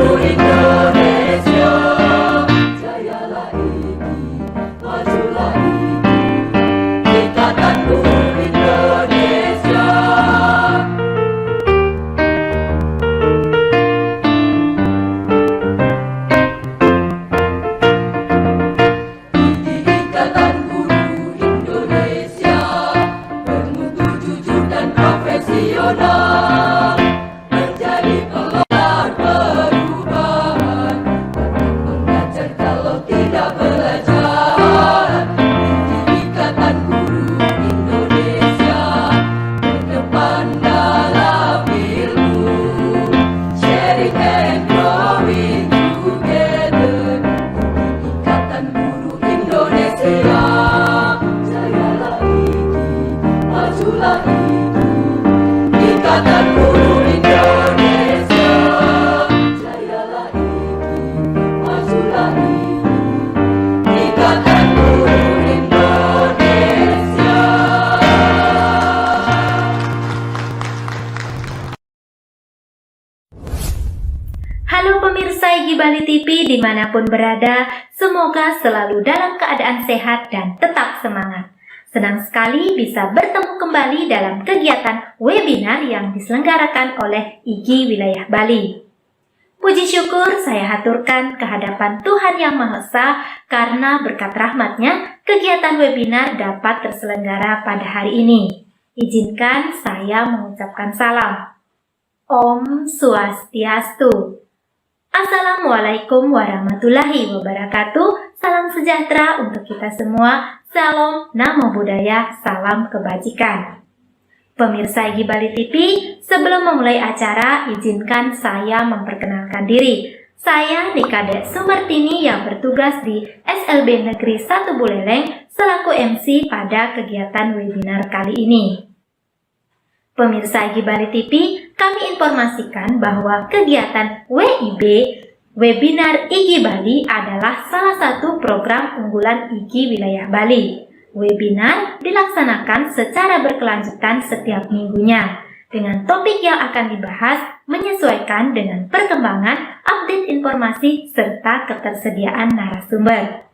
guru Indonesia. Jayalah IGI, majulah IGI, Ikatan Guru Indonesia. IGI, Ikatan Guru Indonesia, bermutu jujur dan profesional, menjadi penggelar perubahan, takkan mengajar kalau tidak belajar. IGI, Ikatan Guru Indonesia, berdepan dalam ilmu, sharing and growing together. Ikatan Guru Indonesia. Jayalah IGI, majulah IGI, Ikatan Guru Indonesia. Jayalah IGI, majulah IGI, Ikatan Guru Indonesia. Halo pemirsa IGI Bali TV dimanapun berada, semoga selalu dalam keadaan sehat dan tetap semangat. Senang sekali bisa bertemu kembali dalam kegiatan webinar yang diselenggarakan oleh IGI Wilayah Bali. Puji syukur saya haturkan kehadapan Tuhan Yang Maha Esa karena berkat rahmat-Nya kegiatan webinar dapat terselenggara pada hari ini. Izinkan saya mengucapkan salam. Om Swastiastu. Assalamualaikum warahmatullahi wabarakatuh. Salam sejahtera untuk kita semua. Salam, namo buddhaya, salam kebajikan. Pemirsa IGI Bali TV, sebelum memulai acara, izinkan saya memperkenalkan diri. Saya Nikade Sumartini yang bertugas di SLB Negeri 1 Buleleng selaku MC pada kegiatan webinar kali ini. Pemirsa IGI Bali TV, kami informasikan bahwa kegiatan WIB, Webinar IGI Bali adalah salah satu program unggulan IGI Wilayah Bali. Webinar dilaksanakan secara berkelanjutan setiap minggunya, dengan topik yang akan dibahas menyesuaikan dengan perkembangan, update informasi, serta ketersediaan narasumber.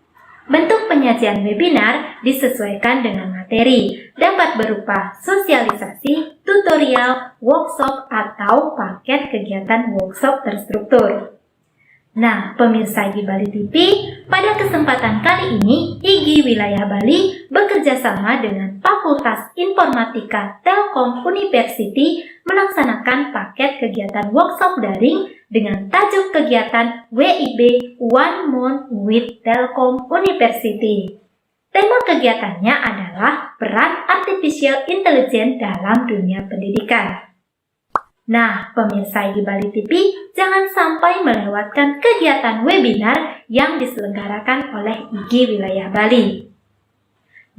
Bentuk penyajian webinar disesuaikan dengan materi, dapat berupa sosialisasi, tutorial, workshop, atau paket kegiatan workshop terstruktur. Nah, pemirsa IGI Bali TV, pada kesempatan kali ini, IGI Wilayah Bali bekerja sama dengan Fakultas Informatika Telkom University melaksanakan paket kegiatan workshop daring dengan tajuk kegiatan WIB One Month with Telkom University. Tema kegiatannya adalah peran artificial intelligence dalam dunia pendidikan. Nah, pemirsa IGI Bali TV, jangan sampai melewatkan kegiatan webinar yang diselenggarakan oleh IGI Wilayah Bali.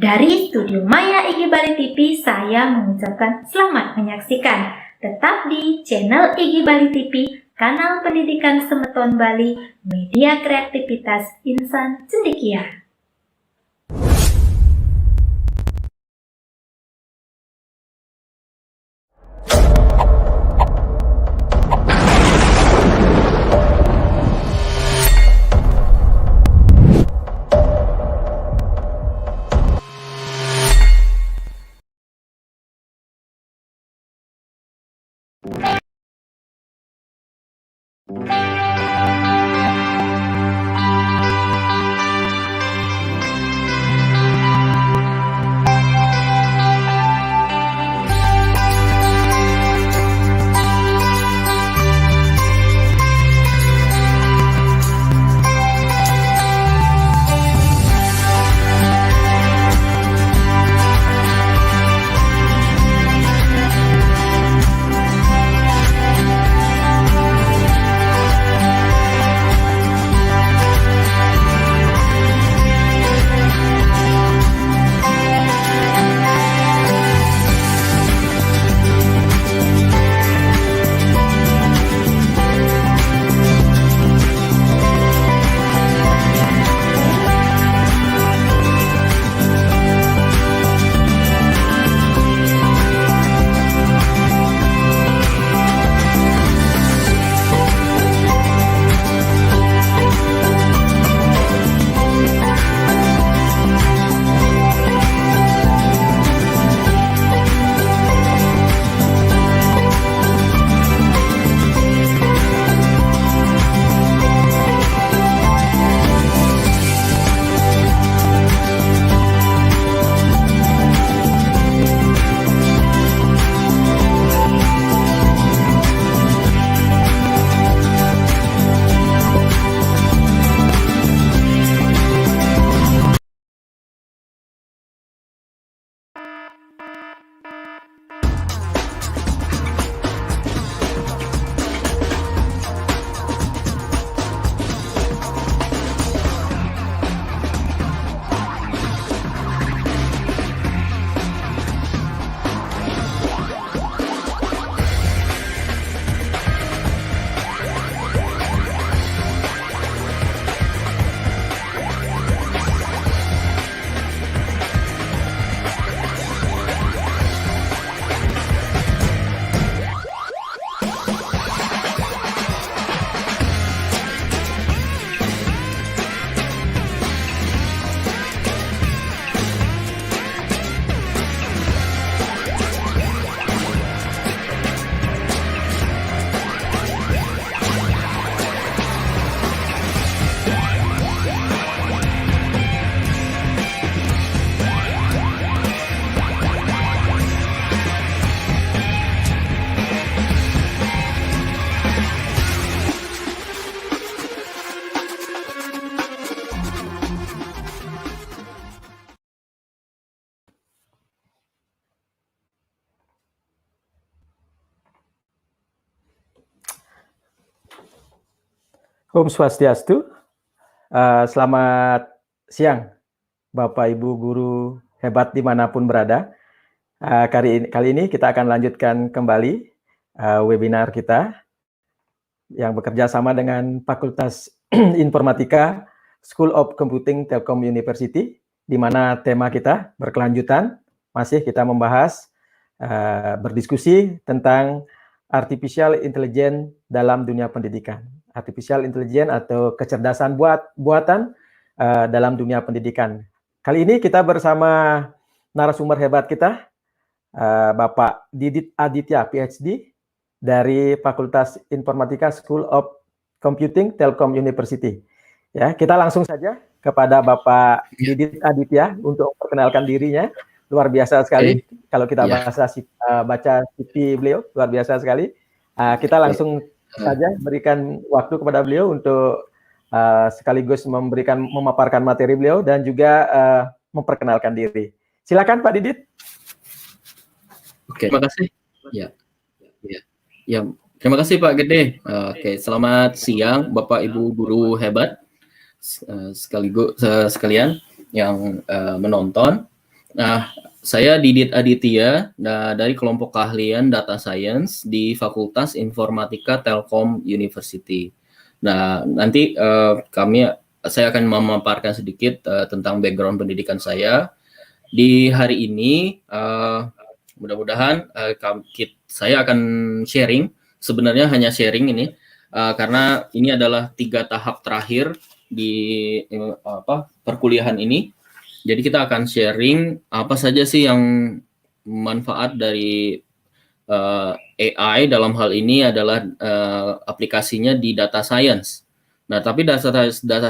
Dari Studio Maya IGI Bali TV, saya mengucapkan selamat menyaksikan. Tetap di channel IGI Bali TV, kanal pendidikan Semeton Bali, media kreativitas insan cendekia. Om Swastiastu. Selamat siang, Bapak Ibu guru hebat dimanapun berada. Kali ini kita akan lanjutkan kembali webinar kita yang bekerja sama dengan Fakultas Informatika School of Computing Telkom University, di mana tema kita berkelanjutan, masih kita membahas, berdiskusi tentang Artificial Intelligence dalam dunia pendidikan. Artificial Intelligence atau kecerdasan buatan dalam dunia pendidikan. Kali ini kita bersama narasumber hebat kita, Bapak Didit Aditya, PhD, dari Fakultas Informatika School of Computing Telkom University. Ya, kita langsung saja kepada Bapak Didit Aditya untuk memperkenalkan dirinya. Luar biasa sekali. Kalau kita baca CV beliau, luar biasa sekali. Kita langsung saja berikan waktu kepada beliau untuk sekaligus memaparkan materi beliau dan juga memperkenalkan diri. Silakan Pak Didit. Oke, terima kasih. Ya, terima kasih Pak Gede. Oke, selamat siang Bapak Ibu guru hebat sekalian yang menonton. Nah, saya Didit Aditya dari kelompok keahlian Data Science di Fakultas Informatika Telkom University. Nah, nanti saya akan memaparkan sedikit tentang background pendidikan saya. Di hari ini, mudah-mudahan saya akan sharing. Sebenarnya hanya sharing ini, karena ini adalah 3 tahap terakhir di perkuliahan ini. Jadi kita akan sharing apa saja sih yang manfaat dari AI dalam hal ini adalah aplikasinya di data science. Nah, tapi data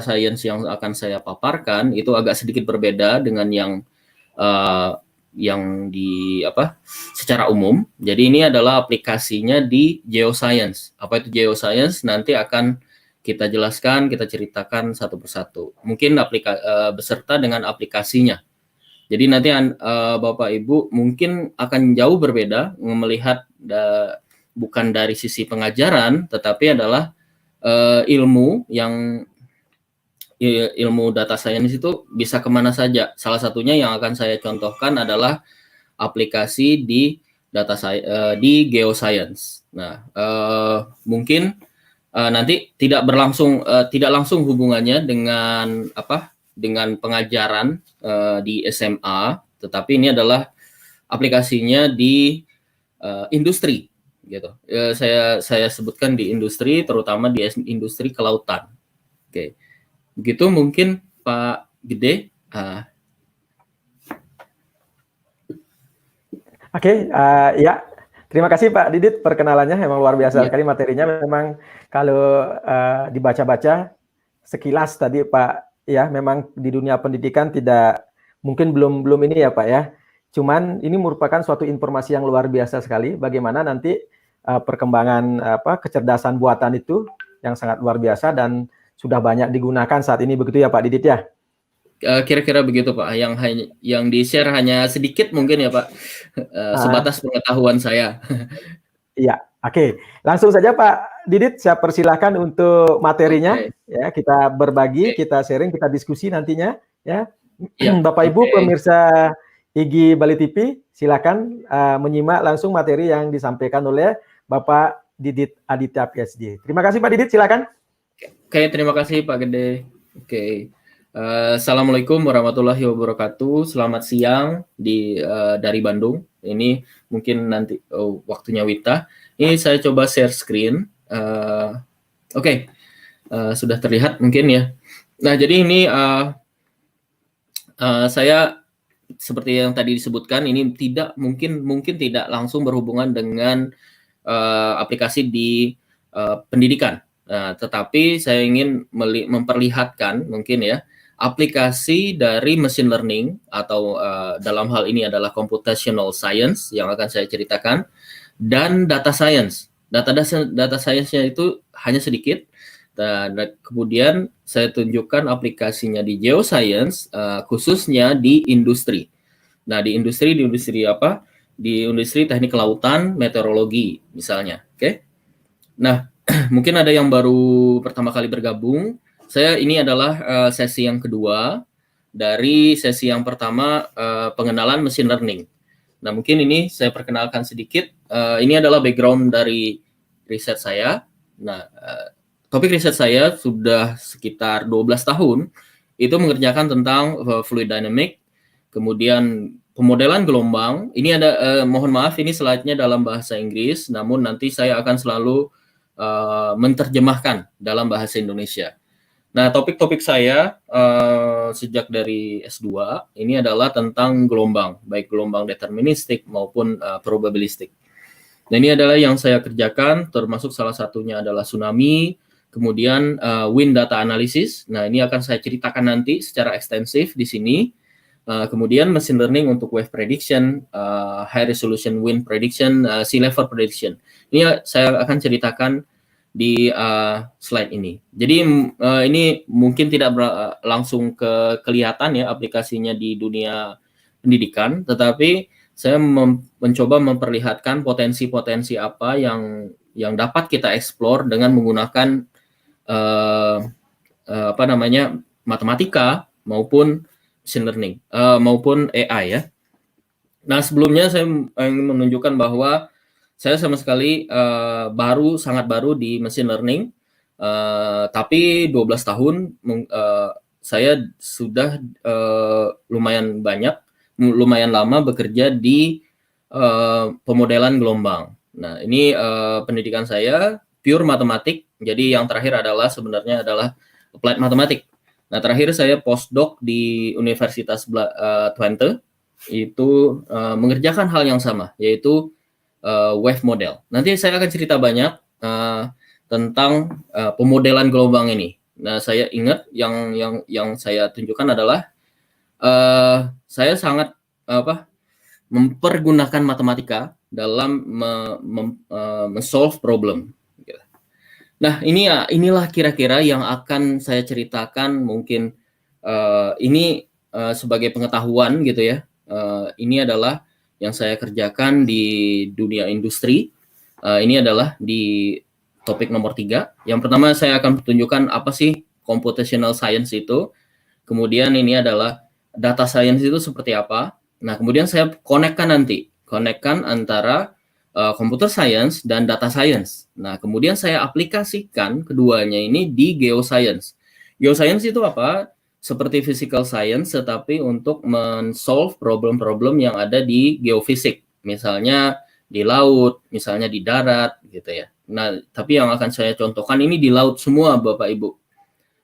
science yang akan saya paparkan itu agak sedikit berbeda dengan yang secara umum. Jadi ini adalah aplikasinya di geoscience. Apa itu geoscience? Nanti akan kita jelaskan, kita ceritakan satu persatu. Mungkin beserta dengan aplikasinya. Jadi nanti Bapak Ibu mungkin akan jauh berbeda melihat bukan dari sisi pengajaran, tetapi adalah ilmu data science itu bisa kemana saja. Salah satunya yang akan saya contohkan adalah aplikasi di di geoscience. Nah, mungkin nanti tidak langsung hubungannya dengan pengajaran di SMA, tetapi ini adalah aplikasinya di industri, gitu. Saya sebutkan di industri, terutama di industri kelautan. Oke, begitu mungkin Pak Gede. Oke, ya. Terima kasih Pak Didit, perkenalannya memang luar biasa sekali materinya. Memang kalau dibaca-baca sekilas tadi Pak, ya memang di dunia pendidikan tidak, mungkin belum ini ya Pak ya. Cuman ini merupakan suatu informasi yang luar biasa sekali. Bagaimana nanti perkembangan kecerdasan buatan itu yang sangat luar biasa dan sudah banyak digunakan saat ini, begitu ya Pak Didit ya? Kira-kira begitu Pak, yang di-share hanya sedikit mungkin ya Pak, sebatas pengetahuan saya. Iya, oke. Langsung saja Pak Didit, saya persilahkan untuk materinya. Ya, kita berbagi, kita sharing, kita diskusi nantinya ya. Bapak Ibu pemirsa IGI Bali TV, silakan menyimak langsung materi yang disampaikan oleh Bapak Didit Aditya PhD. Terima kasih Pak Didit, silakan. Oke, terima kasih Pak Gede. Oke. Assalamualaikum warahmatullahi wabarakatuh. Selamat siang dari Bandung. Ini mungkin nanti waktunya Wita. Ini saya coba share screen. Oke. Sudah terlihat mungkin ya. Nah, jadi ini saya seperti yang tadi disebutkan, ini mungkin tidak langsung berhubungan dengan aplikasi di pendidikan. Nah, tetapi saya ingin memperlihatkan mungkin ya aplikasi dari machine learning atau dalam hal ini adalah computational science yang akan saya ceritakan, dan data science. Data science-nya itu hanya sedikit. Dan kemudian saya tunjukkan aplikasinya di geoscience, khususnya di industri. Nah, di industri apa? Di industri teknik kelautan, meteorologi misalnya. Oke. Nah, mungkin ada yang baru pertama kali bergabung. Ini adalah sesi yang kedua dari sesi yang pertama, pengenalan machine learning. Nah, mungkin ini saya perkenalkan sedikit. Ini adalah background dari riset saya. Nah, topik riset saya sudah sekitar 12 tahun itu mengerjakan tentang fluid dynamic, kemudian pemodelan gelombang. Ini ada, mohon maaf ini slide-nya dalam bahasa Inggris, namun nanti saya akan selalu menerjemahkan dalam bahasa Indonesia. Nah, topik-topik saya sejak dari S2 ini adalah tentang gelombang, baik gelombang deterministik maupun probabilistik. Nah, ini adalah yang saya kerjakan, termasuk salah satunya adalah tsunami, kemudian wind data analysis. Nah, ini akan saya ceritakan nanti secara ekstensif di sini. Kemudian machine learning untuk wave prediction, high resolution wind prediction, sea level prediction. Ini saya akan ceritakan di slide ini. Jadi ini mungkin tidak langsung kelihatan ya aplikasinya di dunia pendidikan, tetapi saya mencoba memperlihatkan potensi-potensi apa yang dapat kita explore dengan menggunakan matematika maupun machine learning maupun AI ya. Nah, sebelumnya saya ingin menunjukkan bahwa saya sama sekali sangat baru di machine learning, tapi 12 tahun saya sudah lumayan lama bekerja di pemodelan gelombang. Nah, ini pendidikan saya pure matematik, jadi yang terakhir sebenarnya adalah applied matematik. Nah, terakhir saya postdoc di Universitas Twente, itu mengerjakan hal yang sama, yaitu wave model. Nanti saya akan cerita banyak tentang pemodelan gelombang ini. Nah, saya ingat yang saya tunjukkan adalah saya sangat mempergunakan matematika dalam solve problem. Nah, inilah kira-kira yang akan saya ceritakan. Mungkin ini sebagai pengetahuan gitu ya. Ini adalah yang saya kerjakan di dunia industri. Ini adalah di topik nomor 3. Yang pertama saya akan tunjukkan apa sih computational science itu. Kemudian ini adalah data science itu seperti apa. Nah, kemudian saya konekkan antara computer science dan data science. Nah, kemudian saya aplikasikan keduanya ini di geoscience. Geoscience itu apa? Seperti physical science, tetapi untuk men-solve problem-problem yang ada di geofisik, misalnya di laut, misalnya di darat, gitu ya. Nah, tapi yang akan saya contohkan ini di laut semua, Bapak Ibu.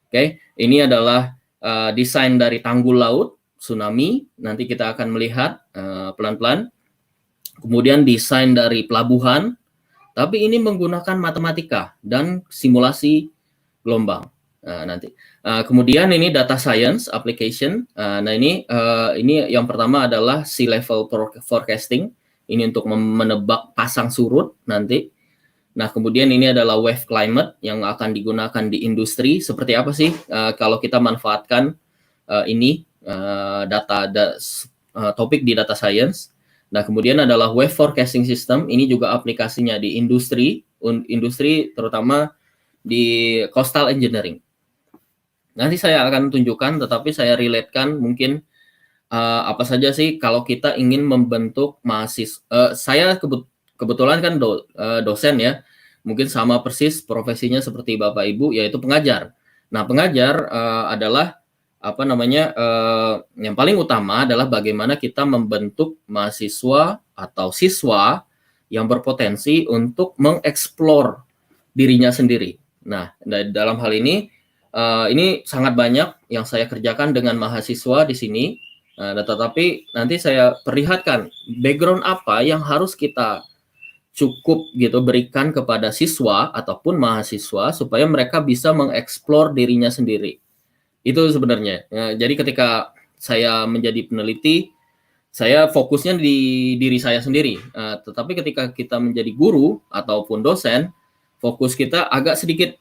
Oke, ini adalah desain dari tanggul laut, tsunami. Nanti kita akan melihat pelan-pelan. Kemudian desain dari pelabuhan, tapi ini menggunakan matematika dan simulasi gelombang. Nanti. Kemudian ini data science application. Nah, ini yang pertama adalah sea level forecasting. Ini untuk menebak pasang surut nanti. Nah, kemudian ini adalah wave climate yang akan digunakan di industri. Seperti apa sih kalau kita manfaatkan topik di data science. Nah, kemudian adalah wave forecasting system. Ini juga aplikasinya di industri terutama di coastal engineering. Nanti saya akan tunjukkan, tetapi saya relate-kan mungkin apa saja sih kalau kita ingin membentuk mahasiswa. Saya kebetulan kan dosen ya, mungkin sama persis profesinya seperti Bapak Ibu, yaitu pengajar. Nah, pengajar adalah yang paling utama adalah bagaimana kita membentuk mahasiswa atau siswa yang berpotensi untuk mengeksplor dirinya sendiri. Nah, dalam hal ini sangat banyak yang saya kerjakan dengan mahasiswa di sini, tetapi nanti saya perlihatkan background apa yang harus kita cukup gitu berikan kepada siswa ataupun mahasiswa supaya mereka bisa mengeksplor dirinya sendiri. Itu sebenarnya. Jadi ketika saya menjadi peneliti, saya fokusnya di diri saya sendiri. Tetapi ketika kita menjadi guru ataupun dosen, fokus kita agak sedikit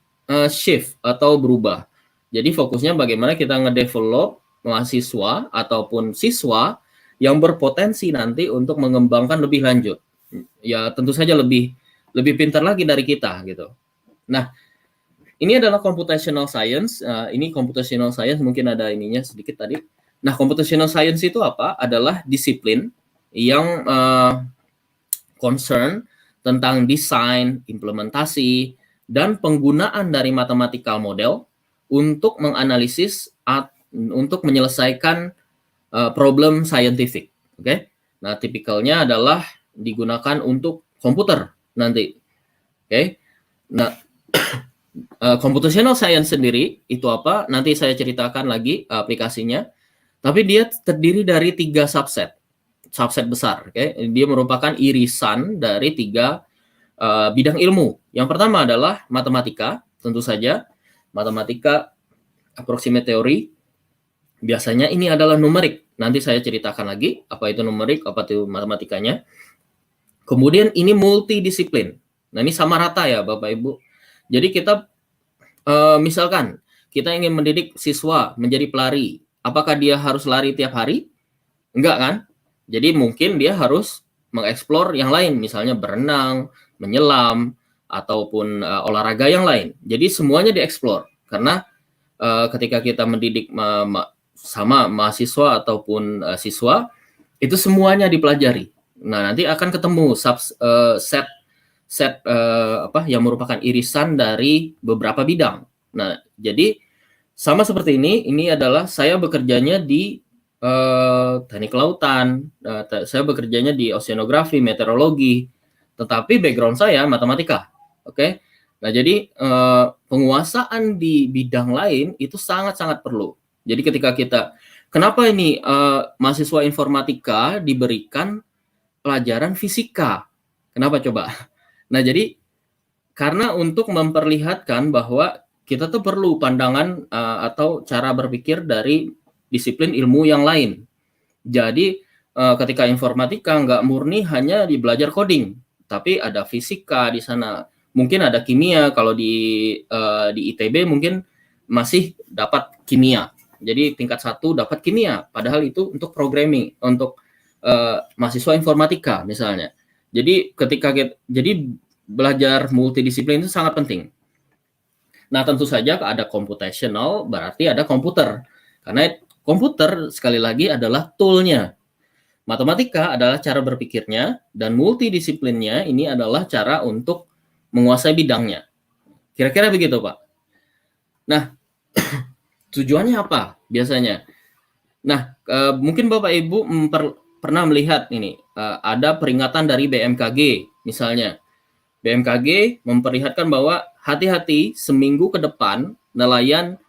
shift atau berubah. Jadi fokusnya bagaimana kita ngedevelop mahasiswa ataupun siswa yang berpotensi nanti untuk mengembangkan lebih lanjut. Ya tentu saja lebih pintar lagi dari kita gitu. Nah, ini adalah computational science. Ini computational science mungkin ada ininya sedikit tadi. Nah, computational science itu apa? Adalah disiplin yang concern tentang desain, implementasi, dan penggunaan dari mathematical model untuk menganalisis untuk menyelesaikan problem scientific. Oke. Nah, tipikalnya adalah digunakan untuk komputer nanti. Oke. Nah, computational science sendiri itu apa? Nanti saya ceritakan lagi aplikasinya. Tapi dia terdiri dari 3 subset besar. Oke. Dia merupakan irisan dari 3 bidang ilmu. Yang pertama adalah matematika, tentu saja. Matematika approximate theory. Biasanya ini adalah numerik. Nanti saya ceritakan lagi apa itu numerik, apa itu matematikanya. Kemudian ini multidisiplin. Nah, ini sama rata ya Bapak Ibu. Jadi kita misalkan kita ingin mendidik siswa menjadi pelari. Apakah dia harus lari tiap hari? Enggak kan? Jadi mungkin dia harus mengeksplor yang lain, misalnya berenang, menyelam, ataupun olahraga yang lain. Jadi semuanya dieksplor. Karena ketika kita mendidik sama mahasiswa ataupun siswa, itu semuanya dipelajari. Nah, nanti akan ketemu set yang merupakan irisan dari beberapa bidang. Nah, jadi sama seperti ini adalah saya bekerjanya di teknik kelautan, saya bekerjanya di oceanografi, meteorologi, tetapi background saya matematika. Oke. Nah, jadi penguasaan di bidang lain itu sangat-sangat perlu. Jadi ketika kenapa ini mahasiswa informatika diberikan pelajaran fisika? Kenapa coba? Nah, jadi karena untuk memperlihatkan bahwa kita tuh perlu pandangan atau cara berpikir dari disiplin ilmu yang lain. Jadi ketika informatika nggak murni hanya belajar coding, tapi ada fisika di sana. Mungkin ada kimia, kalau di ITB mungkin masih dapat kimia. Jadi tingkat 1 dapat kimia, padahal itu untuk programming, untuk mahasiswa informatika misalnya. Jadi jadi belajar multidisiplin itu sangat penting. Nah, tentu saja ada computational, berarti ada komputer. Karena komputer sekali lagi adalah tool-nya. Matematika adalah cara berpikirnya, dan multidisiplinnya ini adalah cara untuk menguasai bidangnya. Kira-kira begitu, Pak. Nah, tujuannya apa biasanya? Nah, mungkin Bapak Ibu pernah melihat ini, ada peringatan dari BMKG misalnya. BMKG memperlihatkan bahwa hati-hati seminggu ke depan nelayan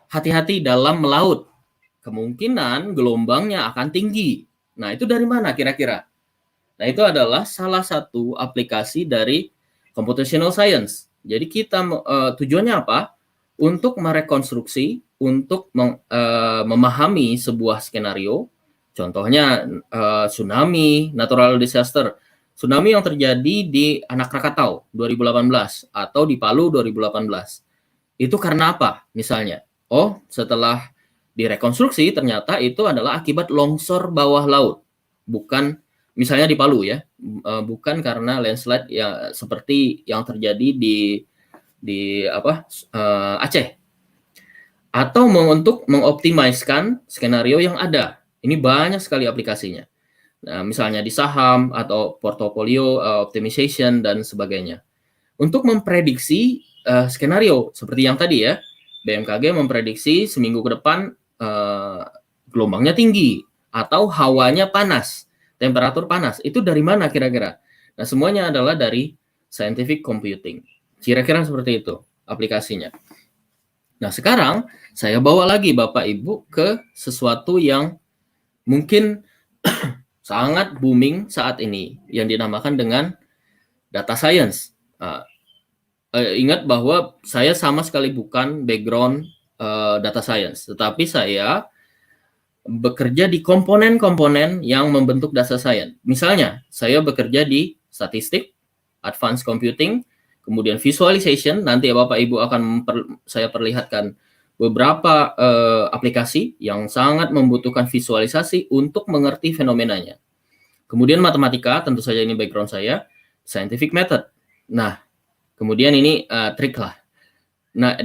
hati-hati dalam melaut. Kemungkinan gelombangnya akan tinggi. Nah, itu dari mana kira-kira? Nah, itu adalah salah satu aplikasi dari computational science. Jadi kita tujuannya apa? Untuk merekonstruksi, untuk memahami sebuah skenario. Contohnya tsunami, natural disaster. Tsunami yang terjadi di Anak Krakatau 2018 atau di Palu 2018. Itu karena apa? Misalnya, setelah direkonstruksi ternyata itu adalah akibat longsor bawah laut. Bukan misalnya di Palu ya, bukan karena landslide ya seperti yang terjadi di Aceh. Atau untuk mengoptimiskan skenario yang ada. Ini banyak sekali aplikasinya. Nah, misalnya di saham atau portfolio optimization dan sebagainya. Untuk memprediksi skenario seperti yang tadi ya, BMKG memprediksi seminggu ke depan gelombangnya tinggi atau hawanya panas, temperatur panas. Itu dari mana kira-kira? Nah, semuanya adalah dari scientific computing. Kira-kira seperti itu aplikasinya. Nah, sekarang saya bawa lagi Bapak Ibu ke sesuatu yang mungkin sangat booming saat ini yang dinamakan dengan data science. Ingat bahwa saya sama sekali bukan background data science, tetapi saya bekerja di komponen-komponen yang membentuk data science. Misalnya, saya bekerja di statistik, advanced computing, kemudian visualization. Nanti Bapak Ibu akan saya perlihatkan beberapa aplikasi yang sangat membutuhkan visualisasi untuk mengerti fenomenanya. Kemudian matematika, tentu saja ini background saya, scientific method. Nah, kemudian ini trik lah. Nah,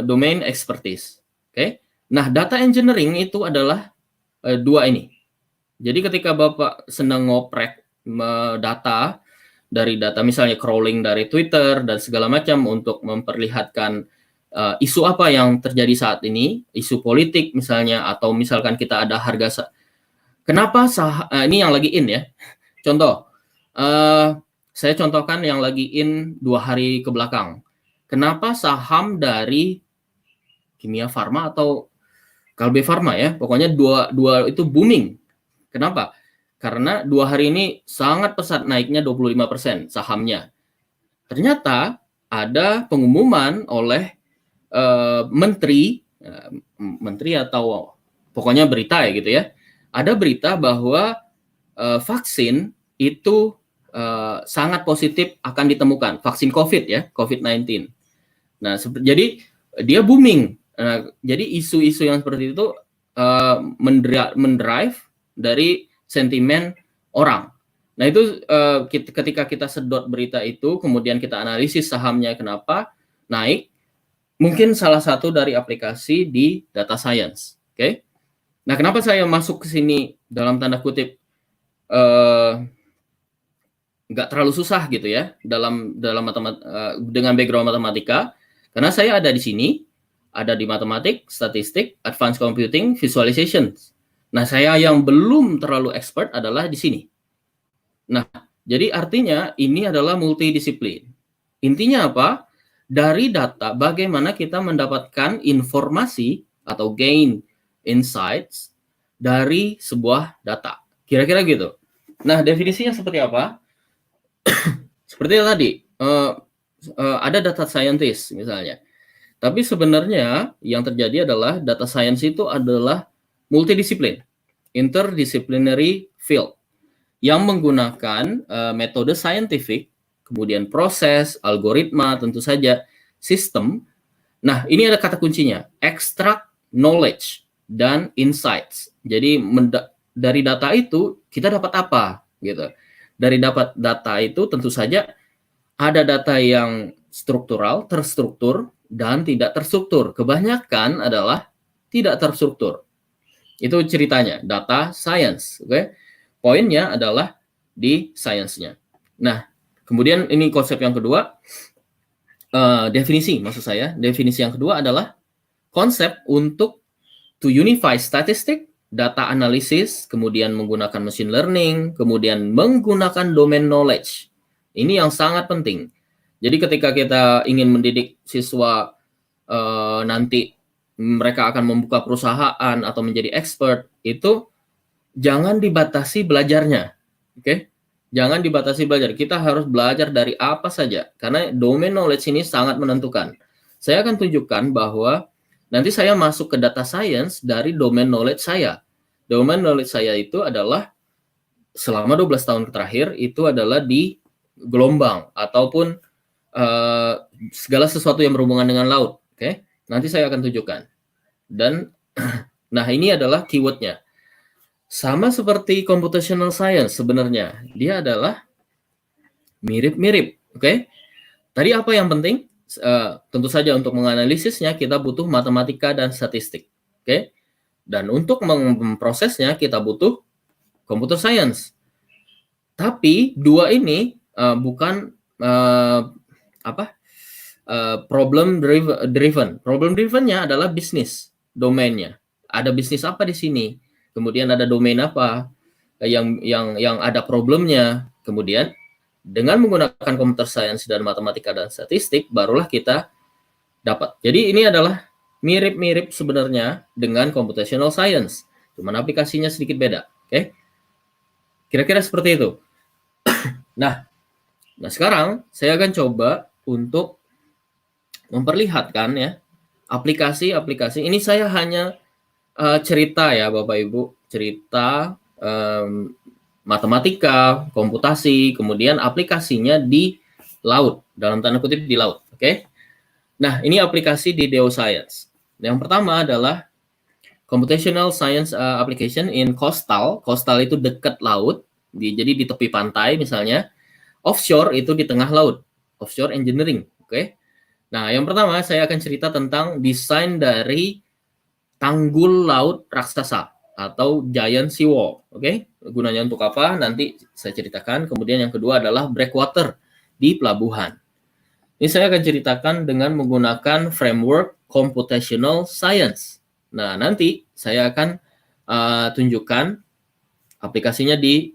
domain expertise. Oke. Nah, data engineering itu adalah dua ini. Jadi ketika Bapak sedang ngoprek data dari data misalnya crawling dari Twitter dan segala macam untuk memperlihatkan isu apa yang terjadi saat ini, isu politik misalnya, atau misalkan kita ada harga kenapa ini yang lagi in ya. Contoh, saya contohkan yang lagi in 2 hari ke belakang. Kenapa saham dari Kimia Farma atau Kalbe Farma ya, pokoknya dua itu booming. Kenapa? Karena 2 hari ini sangat pesat naiknya 25% sahamnya. Ternyata ada pengumuman oleh menteri atau pokoknya berita ya gitu ya. Ada berita bahwa vaksin itu sangat positif akan ditemukan, vaksin COVID ya, COVID-19. Nah, jadi dia booming. Jadi isu-isu yang seperti itu mendrive dari sentimen orang. Nah, itu ketika kita sedot berita itu, kemudian kita analisis sahamnya kenapa naik, mungkin salah satu dari aplikasi di data science. Oke. Nah, kenapa saya masuk ke sini dalam tanda kutip nggak terlalu susah gitu ya dalam dengan background matematika, karena saya ada di sini, ada di matematik, statistik, advanced computing, visualization. Nah, saya yang belum terlalu expert adalah di sini. Nah, jadi artinya ini adalah multidisiplin. Intinya apa? Dari data bagaimana kita mendapatkan informasi atau gain insights dari sebuah data. Kira-kira gitu. Nah, definisinya seperti apa? Seperti tadi, ada data scientist misalnya. Tapi sebenarnya yang terjadi adalah data science itu adalah multidisiplin, interdisciplinary field yang menggunakan metode scientific, kemudian proses, algoritma, tentu saja sistem. Nah, ini ada kata kuncinya, extract knowledge dan insights. Jadi dari data itu kita dapat apa gitu. Dari dapat data itu tentu saja ada data yang struktural, terstruktur, dan tidak terstruktur. Kebanyakan adalah tidak terstruktur. Itu ceritanya, data science. Oke? Poinnya adalah di science-nya. Nah, kemudian ini konsep yang kedua, definisi maksud saya. Definisi yang kedua adalah konsep untuk to unify statistic, data analysis, kemudian menggunakan machine learning, kemudian menggunakan domain knowledge. Ini yang sangat penting. Jadi ketika kita ingin mendidik siswa nanti mereka akan membuka perusahaan atau menjadi expert, itu jangan dibatasi belajarnya. Oke? Jangan dibatasi belajar. Kita harus belajar dari apa saja karena domain knowledge ini sangat menentukan. Saya akan tunjukkan bahwa nanti saya masuk ke data science dari domain knowledge saya. Domain knowledge saya itu adalah selama 12 tahun terakhir itu adalah di gelombang ataupun segala sesuatu yang berhubungan dengan laut. Oke? Nanti saya akan tunjukkan. Dan nah, ini adalah keywordnya. Sama seperti computational science sebenarnya. Dia adalah mirip-mirip. Oke? Tadi apa yang penting? Tentu saja untuk menganalisisnya kita butuh matematika dan statistik. Oke? Dan untuk memprosesnya kita butuh computer science. Tapi dua ini bukan problem driven. Problem drivennya adalah bisnis domainnya. Ada bisnis apa di sini? Kemudian ada domain apa yang ada problemnya. Kemudian dengan menggunakan computer science dan matematika dan statistik barulah kita dapat. Jadi ini adalah mirip-mirip sebenarnya dengan computational science. Cuman aplikasinya sedikit beda. Oke? Kira-kira seperti itu. Nah, sekarang saya akan coba untuk memperlihatkan ya aplikasi-aplikasi. Ini saya hanya cerita ya Bapak Ibu, cerita matematika, komputasi, kemudian aplikasinya di laut, dalam tanda kutip di laut. Oke? Nah, ini aplikasi di Geoscience. Yang pertama adalah computational science application in coastal. Coastal itu dekat laut, jadi di tepi pantai misalnya. Offshore itu di tengah laut. offshore engineering. Oke. Nah, yang pertama saya akan cerita tentang desain dari tanggul laut raksasa atau giant seawall. Oke. Gunanya untuk apa? Nanti saya ceritakan. Kemudian yang kedua adalah breakwater di pelabuhan. Ini saya akan ceritakan dengan menggunakan framework computational science. Nah, nanti saya akan tunjukkan aplikasinya di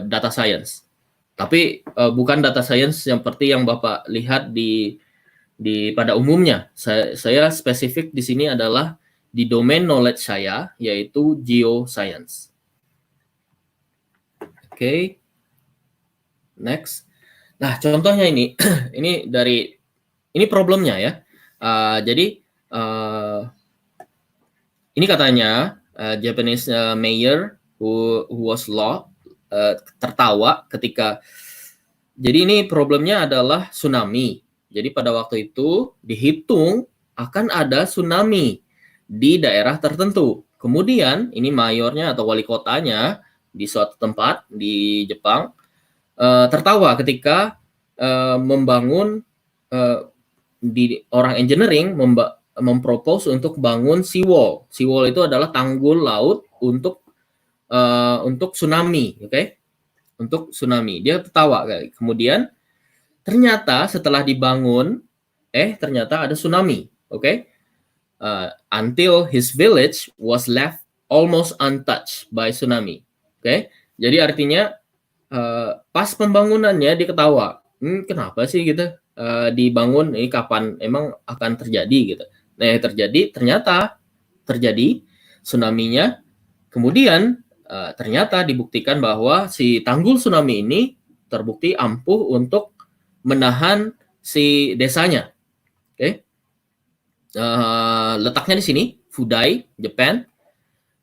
data science. Tapi bukan data science seperti yang Bapak lihat di pada umumnya. Saya spesifik di sini adalah di domain knowledge saya, yaitu geoscience. Oke. Next. Nah, contohnya ini, ini problemnya ya. Jadi ini katanya Japanese mayor who was tertawa ketika. Jadi ini problemnya adalah tsunami. Jadi pada waktu itu dihitung akan ada tsunami di daerah tertentu. Kemudian ini mayornya atau wali kotanya di suatu tempat di Jepang tertawa ketika membangun di orang engineering mempropose untuk bangun seawall. Seawall itu adalah tanggul laut untuk tsunami, oke? Untuk tsunami. Dia tertawa. Kemudian ternyata setelah dibangun, ternyata ada tsunami, oke? Until his village was left almost untouched by tsunami, oke? Jadi artinya pas pembangunannya diketawa, kenapa sih gitu dibangun ini kapan emang akan terjadi gitu. Nah, ternyata terjadi tsunami-nya. Kemudian ternyata dibuktikan bahwa si tanggul tsunami ini terbukti ampuh untuk menahan si desanya. Oke. Letaknya di sini, Fudai, Japan.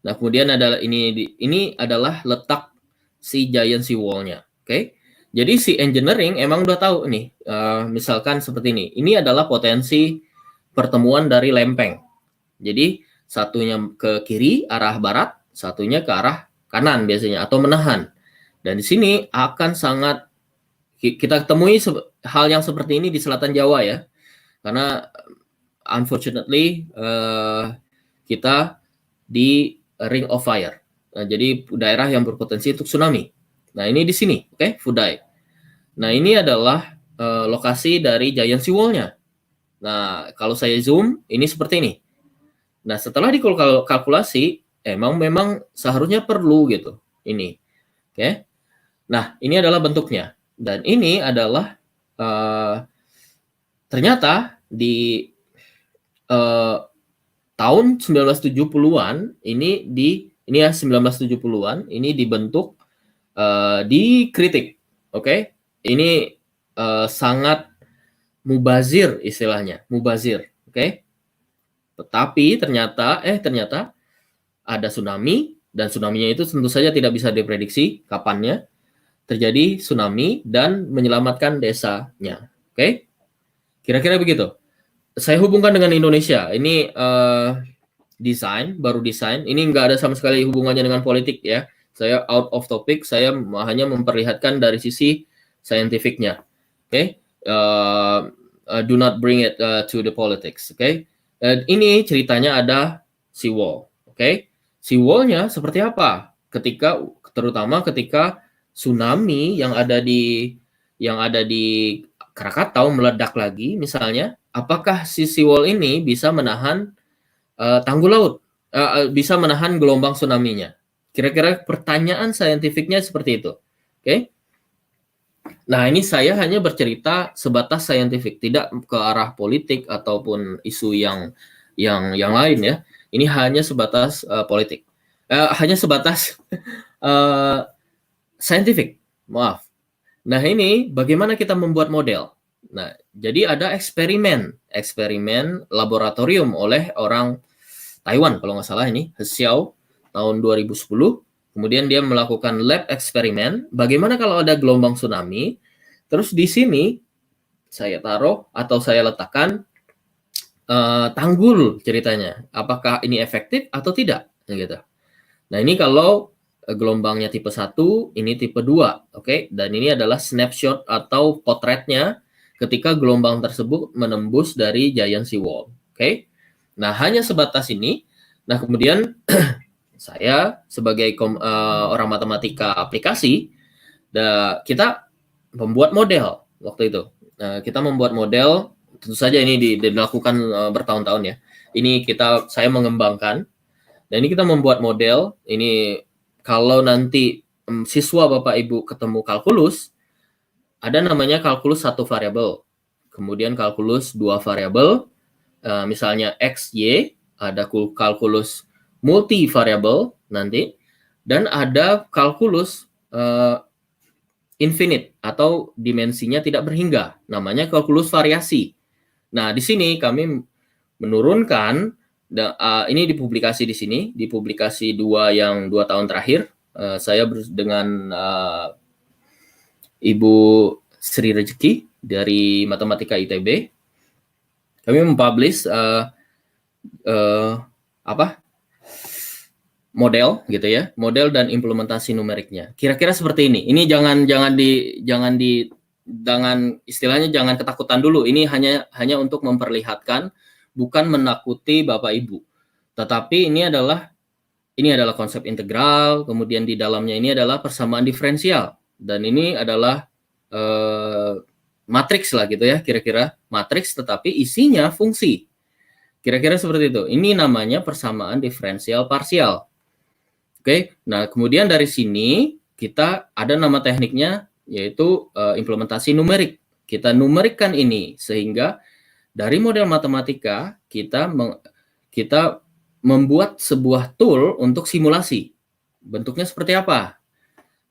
Nah, kemudian ada ini adalah letak si giant seawall-nya. Oke. Jadi si engineering emang udah tahu nih, misalkan seperti ini. Ini adalah potensi pertemuan dari lempeng. Jadi satunya ke kiri arah barat, satunya ke arah kanan biasanya atau menahan. Dan di sini akan sangat kita temui hal yang seperti ini di selatan Jawa ya. Karena unfortunately kita di ring of fire. Nah, jadi daerah yang berpotensi untuk tsunami. Nah, ini di sini, oke, Fudai. Nah, ini adalah lokasi dari giant seawall-nya. Nah, kalau saya zoom, ini seperti ini. Nah, setelah dikalkulasi, memang seharusnya perlu gitu. Ini, oke. Nah, ini adalah bentuknya. Dan ini adalah ternyata di tahun 1970-an ini ya 1970-an ini dibentuk dikritik. Oke. Ini sangat mubazir istilahnya, mubazir. Oke. Tetapi ternyata ada tsunami dan tsunami-nya itu tentu saja tidak bisa diprediksi kapannya terjadi tsunami dan menyelamatkan desanya. Oke. Kira-kira begitu. Saya hubungkan dengan Indonesia. Ini baru desain. Ini nggak ada sama sekali hubungannya dengan politik ya. Saya out of topic. Saya hanya memperlihatkan dari sisi scientificnya. Oke. Do not bring it to the politics. Oke. Ini ceritanya ada seawall. Oke. Seawall-nya seperti apa? Terutama ketika tsunami yang ada di Krakatau meledak lagi misalnya, apakah si seawall ini bisa menahan tanggul laut, bisa menahan gelombang tsunami-nya? Kira-kira pertanyaan saintifiknya seperti itu. Oke. Nah, ini saya hanya bercerita sebatas saintifik, tidak ke arah politik ataupun isu yang lain ya. Ini hanya sebatas politik. Hanya sebatas saintifik. Maaf. Nah, ini bagaimana kita membuat model. Nah, jadi ada eksperimen laboratorium oleh orang Taiwan kalau nggak salah ini, He Xiao tahun 2010. Kemudian dia melakukan lab eksperimen, bagaimana kalau ada gelombang tsunami, terus di sini saya taruh atau saya letakkan tanggul ceritanya. Apakah ini efektif atau tidak? Gitu. Nah, ini kalau gelombangnya tipe 1, ini tipe 2. Oke. Dan ini adalah snapshot atau potretnya ketika gelombang tersebut menembus dari giant seawall. Oke. Nah, hanya sebatas ini. Nah, kemudian saya sebagai orang matematika aplikasi, kita membuat model waktu itu. Nah, kita membuat model, tentu saja ini dilakukan bertahun-tahun ya. Ini saya mengembangkan. Dan ini kita membuat model. Ini kalau nanti siswa Bapak Ibu ketemu kalkulus, ada namanya kalkulus 1 variabel. Kemudian kalkulus 2 variabel, misalnya X, Y, ada kalkulus multivariabel nanti, dan ada kalkulus infinite atau dimensinya tidak berhingga, namanya kalkulus variasi. Nah, di sini kami menurunkan, ini dipublikasi di sini, di publikasi 2 tahun terakhir, saya dengan Ibu Sri Rezeki dari Matematika ITB, kami mempublish model gitu ya, model dan implementasi numeriknya. Kira-kira seperti ini. Ini jangan istilahnya jangan ketakutan dulu. Ini hanya untuk memperlihatkan, bukan menakuti Bapak Ibu. Tetapi ini adalah konsep integral, kemudian di dalamnya ini adalah persamaan diferensial, dan ini adalah matriks lah gitu ya, kira-kira matriks tetapi isinya fungsi. Kira-kira seperti itu. Ini namanya persamaan diferensial parsial. Oke, nah kemudian dari sini kita ada nama tekniknya, yaitu implementasi numerik. Kita numerikkan ini sehingga dari model matematika kita membuat sebuah tool untuk simulasi. Bentuknya seperti apa?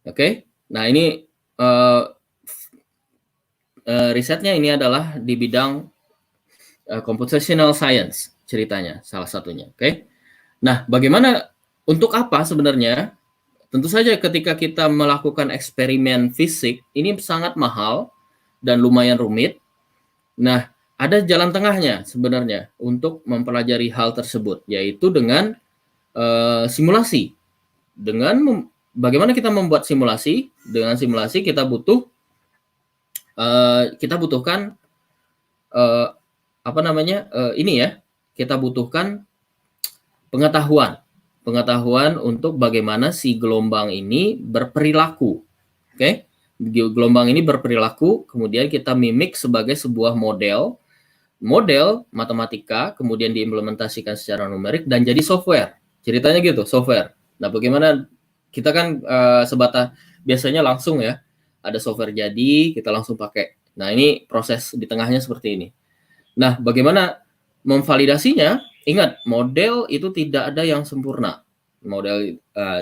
Oke, nah ini risetnya ini adalah di bidang computational science ceritanya, salah satunya. Oke, nah bagaimana, untuk apa sebenarnya? Tentu saja ketika kita melakukan eksperimen fisik, ini sangat mahal dan lumayan rumit. Nah, ada jalan tengahnya sebenarnya untuk mempelajari hal tersebut, yaitu dengan simulasi. Bagaimana kita membuat simulasi? Dengan simulasi kita butuhkan kita butuhkan pengetahuan untuk bagaimana si gelombang ini berperilaku. Oke? Gelombang ini berperilaku, kemudian kita mimik sebagai sebuah model matematika, kemudian diimplementasikan secara numerik dan jadi software. Ceritanya gitu, software. Nah, bagaimana kita kan sebatas biasanya langsung ya, ada software jadi, kita langsung pakai. Nah, ini proses di tengahnya seperti ini. Nah, bagaimana memvalidasinya? Ingat, model itu tidak ada yang sempurna.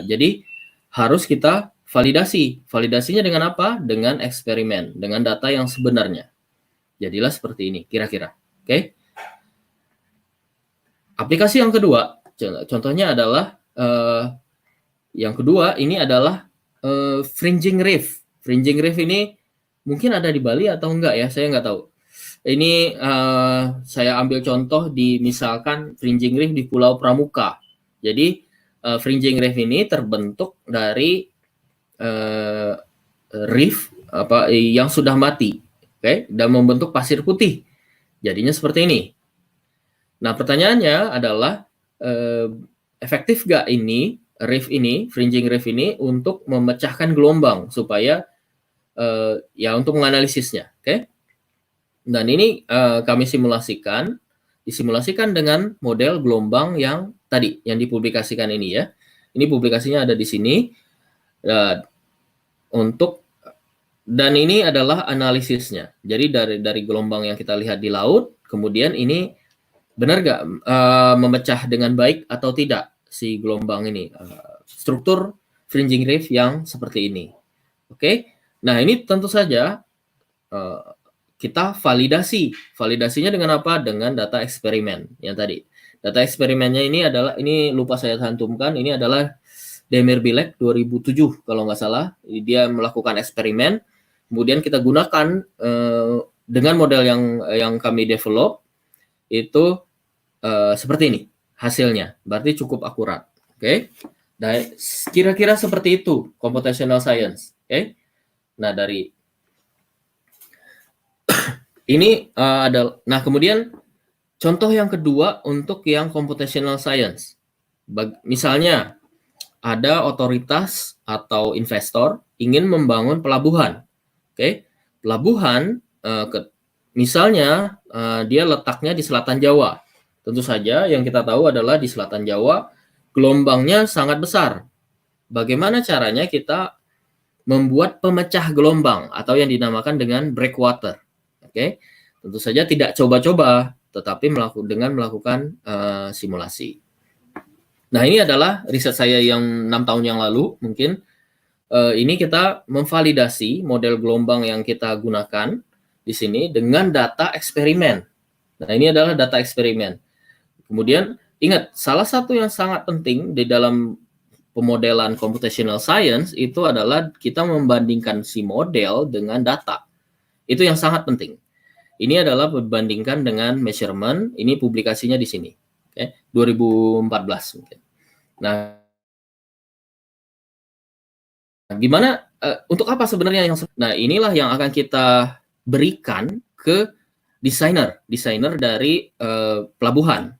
Jadi harus kita validasi. Validasinya dengan apa? Dengan eksperimen, dengan data yang sebenarnya. Jadilah seperti ini, kira-kira. Oke? Aplikasi yang kedua, contohnya adalah yang kedua ini adalah fringing reef. Fringing reef ini mungkin ada di Bali atau enggak ya? Saya nggak tahu. Ini saya ambil contoh di misalkan fringing reef di Pulau Pramuka. Jadi fringing reef ini terbentuk dari reef yang sudah mati, oke, dan membentuk pasir putih. Jadinya seperti ini. Nah, pertanyaannya adalah efektif nggak ini fringing reef ini untuk memecahkan gelombang supaya untuk menganalisisnya, oke? Dan ini kami disimulasikan dengan model gelombang yang tadi, yang dipublikasikan ini ya. Ini publikasinya ada di sini. Dan ini adalah analisisnya. Jadi dari gelombang yang kita lihat di laut, kemudian ini benar nggak memecah dengan baik atau tidak si gelombang ini. Struktur fringing reef yang seperti ini. Oke? Nah, ini tentu saja kita validasinya dengan apa? Dengan data eksperimen yang tadi. Data eksperimennya ini lupa saya cantumkan, ini adalah Demirbilek 2007 kalau nggak salah. Dia melakukan eksperimen, kemudian kita gunakan dengan model yang kami develop itu seperti ini hasilnya. Berarti cukup akurat. Oke? Nah, kira-kira seperti itu computational science. Oke? Nah, Ini nah kemudian contoh yang kedua untuk yang computational science. Misalnya ada otoritas atau investor ingin membangun pelabuhan. Oke, pelabuhan misalnya dia letaknya di selatan Jawa. Tentu saja yang kita tahu adalah di selatan Jawa gelombangnya sangat besar. Bagaimana caranya kita membuat pemecah gelombang atau yang dinamakan dengan breakwater. Oke, tentu saja tidak coba-coba, tetapi dengan melakukan simulasi. Nah, ini adalah riset saya yang 6 tahun yang lalu mungkin. Ini kita memvalidasi model gelombang yang kita gunakan di sini dengan data eksperimen. Nah, ini adalah data eksperimen. Kemudian ingat, salah satu yang sangat penting di dalam pemodelan computational science itu adalah kita membandingkan si model dengan data. Itu yang sangat penting. Ini adalah membandingkan dengan measurement. Ini publikasinya di sini. Oke, 2014 mungkin. Nah, gimana untuk apa sebenarnya yang inilah yang akan kita berikan ke desainer dari pelabuhan.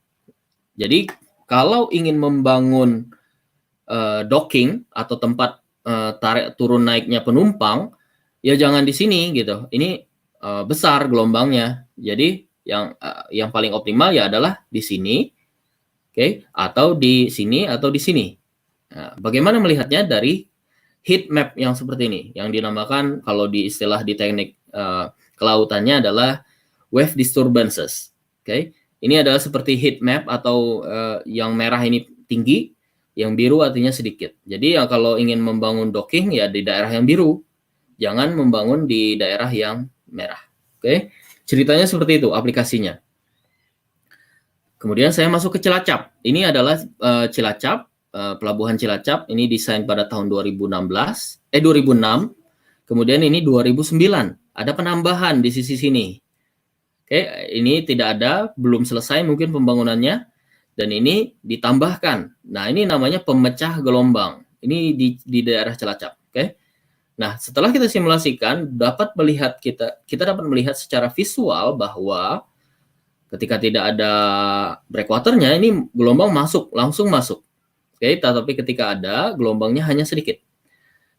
Jadi kalau ingin membangun docking atau tempat tarik turun naiknya penumpang, ya jangan di sini gitu. Ini besar gelombangnya. Jadi yang paling optimal ya adalah di sini, oke, atau di sini atau di sini. Nah, bagaimana melihatnya dari heat map yang seperti ini, yang dinamakan kalau di istilah di teknik kelautannya adalah wave disturbances. Oke, ini adalah seperti heat map atau yang merah ini tinggi, yang biru artinya sedikit. Jadi ya kalau ingin membangun docking ya di daerah yang biru, jangan membangun di daerah yang merah. Oke, ceritanya seperti itu aplikasinya. Kemudian saya masuk ke Cilacap. Ini adalah Cilacap. Pelabuhan Cilacap ini desain pada tahun 2006. Kemudian ini 2009. Ada penambahan di sisi sini. Oke, ini tidak ada, belum selesai mungkin pembangunannya, dan ini ditambahkan. Nah, ini namanya pemecah gelombang. Ini di daerah Cilacap. Oke. Nah, setelah kita simulasikan, kita dapat melihat secara visual bahwa ketika tidak ada breakwaternya, ini gelombang langsung masuk. Oke, tetapi ketika ada, gelombangnya hanya sedikit.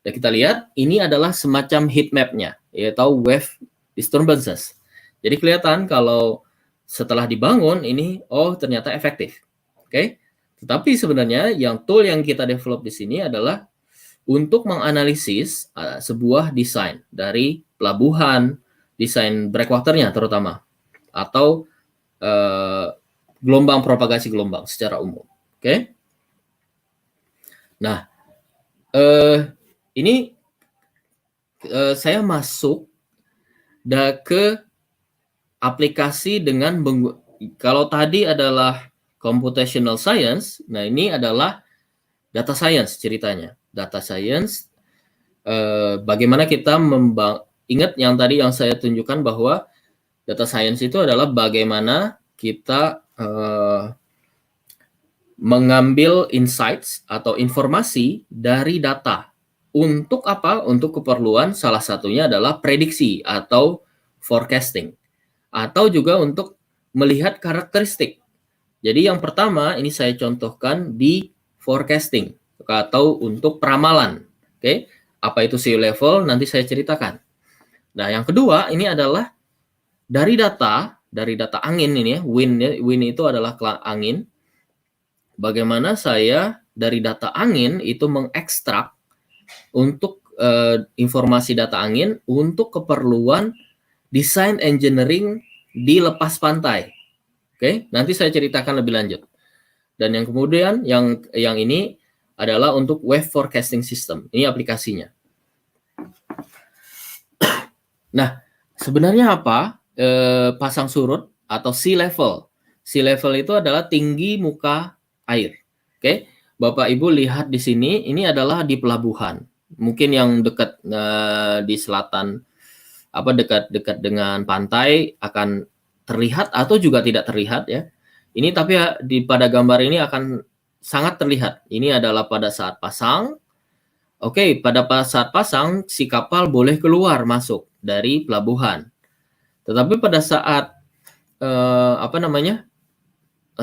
Dan kita lihat, ini adalah semacam heat map-nya, yaitu wave disturbances. Jadi kelihatan kalau setelah dibangun, ini, ternyata efektif. Oke, tetapi sebenarnya tool yang kita develop di sini adalah untuk menganalisis sebuah desain dari pelabuhan, desain breakwaternya terutama, atau gelombang propagasi gelombang secara umum. Oke. Nah, ini saya masuk ke aplikasi dengan kalau tadi adalah computational science, nah ini adalah data science ceritanya. Data science, bagaimana kita ingat yang tadi yang saya tunjukkan bahwa data science itu adalah bagaimana kita mengambil insights atau informasi dari data. Untuk apa? Untuk keperluan salah satunya adalah prediksi atau forecasting. Atau juga untuk melihat karakteristik. Jadi yang pertama ini saya contohkan di forecasting atau untuk peramalan. Oke, apa itu sea level nanti saya ceritakan. Nah, yang kedua ini adalah dari data angin ini ya, wind itu adalah angin. Bagaimana saya dari data angin itu mengekstrak untuk informasi data angin untuk keperluan desain engineering di lepas pantai. Oke, nanti saya ceritakan lebih lanjut. Dan yang kemudian yang ini adalah untuk wave forecasting system. Ini aplikasinya. Nah, sebenarnya apa pasang surut atau sea level? Sea level itu adalah tinggi muka air. Oke, Bapak Ibu lihat di sini, ini adalah di pelabuhan. Mungkin yang dekat di selatan, dekat dengan pantai akan terlihat atau juga tidak terlihat ya. Ini tapi pada gambar ini akan sangat terlihat. Ini adalah pada saat pasang. Oke, pada saat pasang si kapal boleh keluar masuk dari pelabuhan. Tetapi pada saat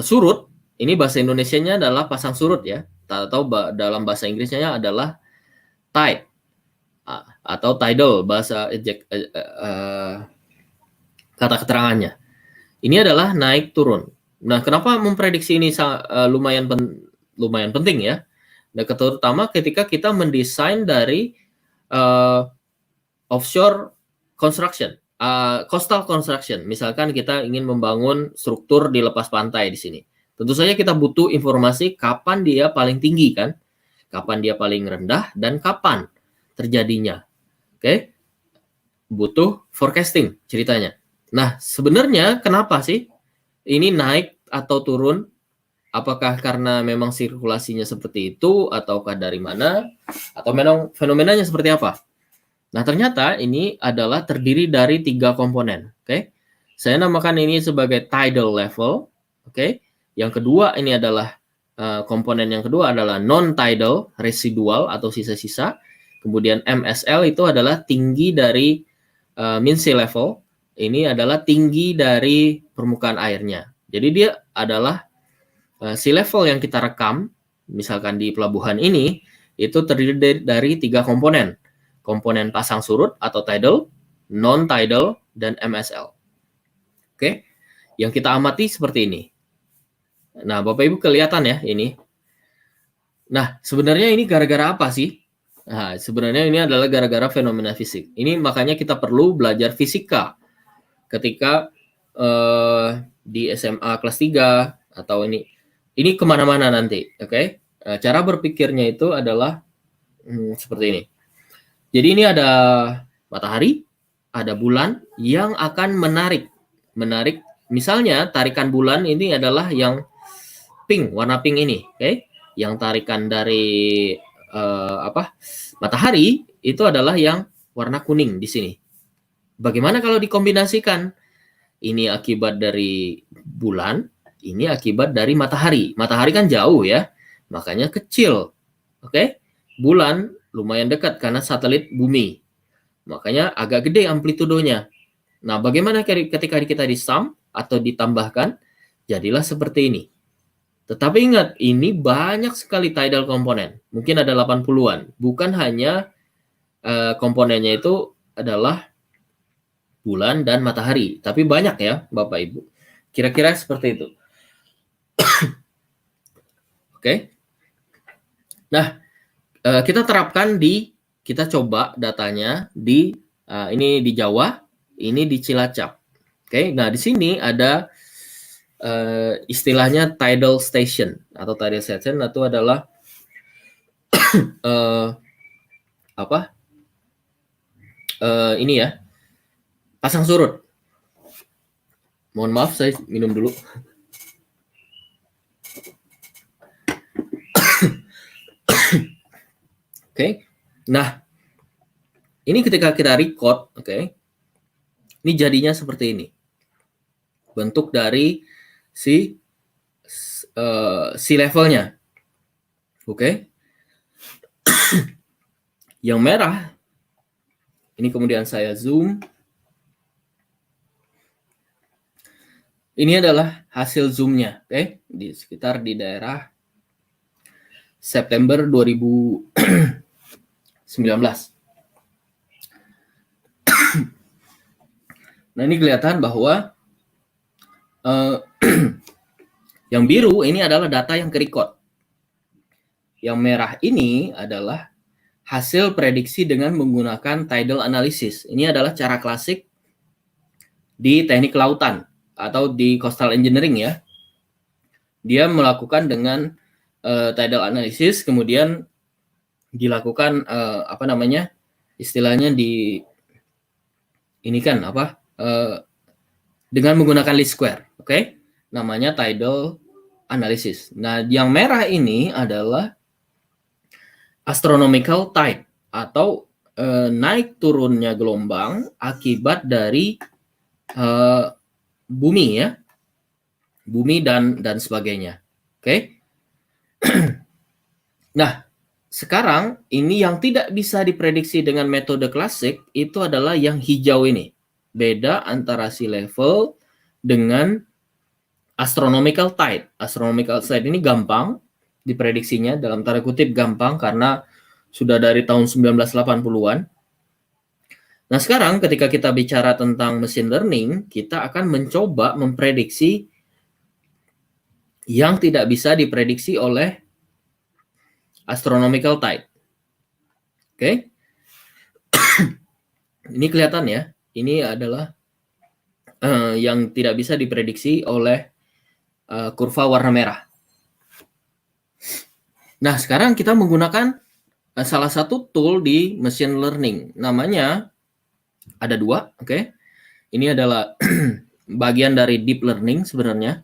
surut, ini bahasa Indonesianya adalah pasang surut ya, atau dalam bahasa Inggrisnya adalah tide atau tidal bahasa kata keterangannya. Ini adalah naik turun. Nah, kenapa memprediksi ini lumayan penting ya? Nah, terutama ketika kita mendesain dari offshore construction, coastal construction. Misalkan kita ingin membangun struktur di lepas pantai di sini. Tentu saja kita butuh informasi kapan dia paling tinggi kan, kapan dia paling rendah, dan kapan terjadinya. Oke, butuh forecasting ceritanya. Nah, sebenarnya kenapa sih ini naik atau turun? Apakah karena memang sirkulasinya seperti itu, ataukah dari mana, atau memang fenomenanya seperti apa? Nah, ternyata ini adalah terdiri dari 3 komponen. Oke, saya namakan ini sebagai tidal level. Oke, yang kedua ini adalah komponen yang kedua adalah non-tidal residual atau sisa-sisa. Kemudian MSL itu adalah tinggi dari mean sea level. Ini adalah tinggi dari permukaan airnya. Jadi dia adalah sea level yang kita rekam, misalkan di pelabuhan ini, itu terdiri dari 3 komponen. Komponen pasang surut atau tidal, non-tidal, dan MSL. Oke, yang kita amati seperti ini. Nah, Bapak Ibu kelihatan ya ini. Nah, sebenarnya ini gara-gara apa sih? Nah, sebenarnya ini adalah gara-gara fenomena fisik. Ini makanya kita perlu belajar fisika ketika di SMA kelas 3 atau ini kemana-mana nanti. Oke, cara berpikirnya itu adalah seperti ini. Jadi ini ada matahari, ada bulan yang akan menarik. Misalnya tarikan bulan ini adalah yang pink, warna pink ini, oke? Yang tarikan dari matahari itu adalah yang warna kuning di sini. Bagaimana kalau dikombinasikan? Ini akibat dari bulan, ini akibat dari matahari. Matahari kan jauh ya, makanya kecil, oke? Bulan lumayan dekat karena satelit bumi. Makanya agak gede amplitudonya. Nah, bagaimana ketika kita disum atau ditambahkan? Jadilah seperti ini. Tetapi ingat, ini banyak sekali tidal komponen. Mungkin ada 80-an. Bukan hanya komponennya itu adalah bulan dan matahari. Tapi banyak ya, Bapak Ibu. Kira-kira seperti itu. Oke. Nah, kita terapkan kita coba datanya ini di Jawa, ini di Cilacap. Oke, nah di sini ada istilahnya tidal station atau tidal station itu adalah ini ya, pasang surut. Mohon maaf, saya minum dulu. Oke, nah ini ketika kita record, oke, ini jadinya seperti ini, bentuk dari si levelnya, oke. Yang merah, ini kemudian saya zoom, ini adalah hasil zoomnya, oke, sekitar di daerah September 2019. Nah, ini kelihatan bahwa yang biru ini adalah data yang ke-record. Yang merah ini adalah hasil prediksi dengan menggunakan tidal analysis. Ini adalah cara klasik di teknik kelautan atau di coastal engineering ya. Dia melakukan dengan tidal analysis, kemudian dilakukan istilahnya dengan menggunakan least square, oke? Namanya tidal analysis. Nah, yang merah ini adalah astronomical tide atau naik turunnya gelombang akibat dari bumi ya, bumi dan sebagainya, oke? Nah, sekarang ini yang tidak bisa diprediksi dengan metode klasik itu adalah yang hijau ini. beda antara sea level dengan astronomical tide. Astronomical tide ini gampang diprediksinya, dalam tanda kutip gampang karena sudah dari tahun 1980-an. Nah, sekarang ketika kita bicara tentang machine learning, kita akan mencoba memprediksi yang tidak bisa diprediksi oleh astronomical tide. Oke. Ini kelihatan ya. Ini adalah yang tidak bisa diprediksi oleh kurva warna merah. Nah, sekarang kita menggunakan salah satu tool di machine learning. Namanya ada dua, oke. Ini adalah bagian dari deep learning sebenarnya.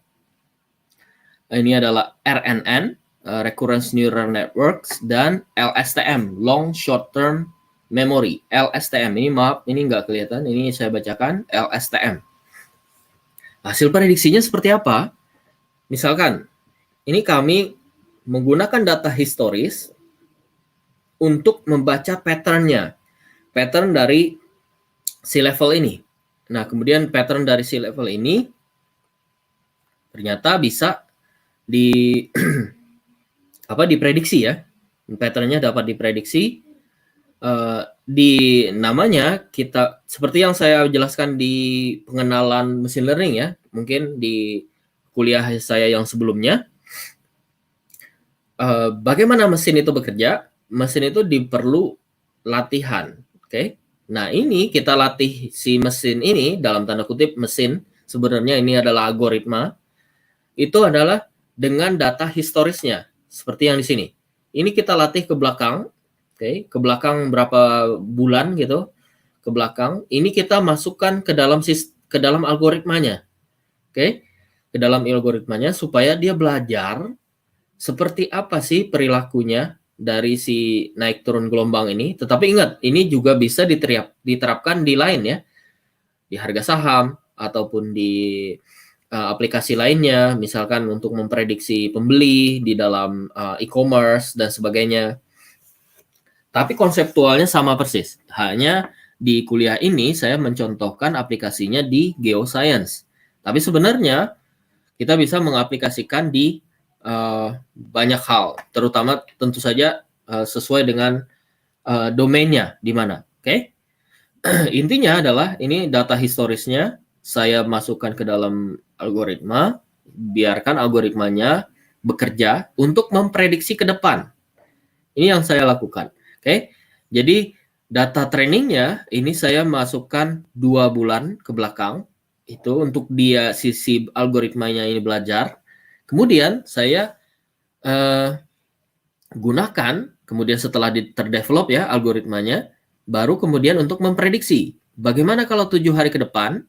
Ini adalah RNN, Recurrence Neural Networks, dan LSTM, Long Short Term Memory. LSTM, ini maaf, ini nggak kelihatan, ini saya bacakan, LSTM. Hasil prediksinya seperti apa? Misalkan, ini kami menggunakan data historis untuk membaca pattern-nya. Pattern dari sea level ini. Nah, kemudian pattern dari sea level ini ternyata bisa diprediksi ya. Pattern-nya dapat diprediksi. Di namanya kita, seperti yang saya jelaskan di pengenalan machine learning ya, mungkin di kuliah saya yang sebelumnya, bagaimana mesin itu bekerja? Mesin itu diperlu latihan, oke? Nah, ini kita latih si mesin ini, dalam tanda kutip mesin, sebenarnya ini adalah algoritma, itu adalah dengan data historisnya, seperti yang di sini. Ini kita latih ke belakang, oke, ke belakang berapa bulan gitu, ke belakang. Ini kita masukkan ke dalam algoritmanya, oke, ke dalam algoritmanya supaya dia belajar seperti apa sih perilakunya dari si naik turun gelombang ini. Tetapi ingat, ini juga bisa diterapkan di lain ya, di harga saham ataupun di aplikasi lainnya, misalkan untuk memprediksi pembeli di dalam e-commerce dan sebagainya. Tapi konseptualnya sama persis. Hanya di kuliah ini saya mencontohkan aplikasinya di geoscience. Tapi sebenarnya kita bisa mengaplikasikan di banyak hal, terutama tentu saja sesuai dengan domainnya di mana. Oke? Intinya adalah ini data historisnya saya masukkan ke dalam algoritma, biarkan algoritmanya bekerja untuk memprediksi ke depan. Ini yang saya lakukan. Oke? Jadi data trainingnya ini saya masukkan 2 bulan ke belakang, itu untuk dia sisi algoritmanya ini belajar. Kemudian saya gunakan, kemudian setelah terdevelop ya algoritmanya, baru kemudian untuk memprediksi bagaimana kalau 7 hari ke depan.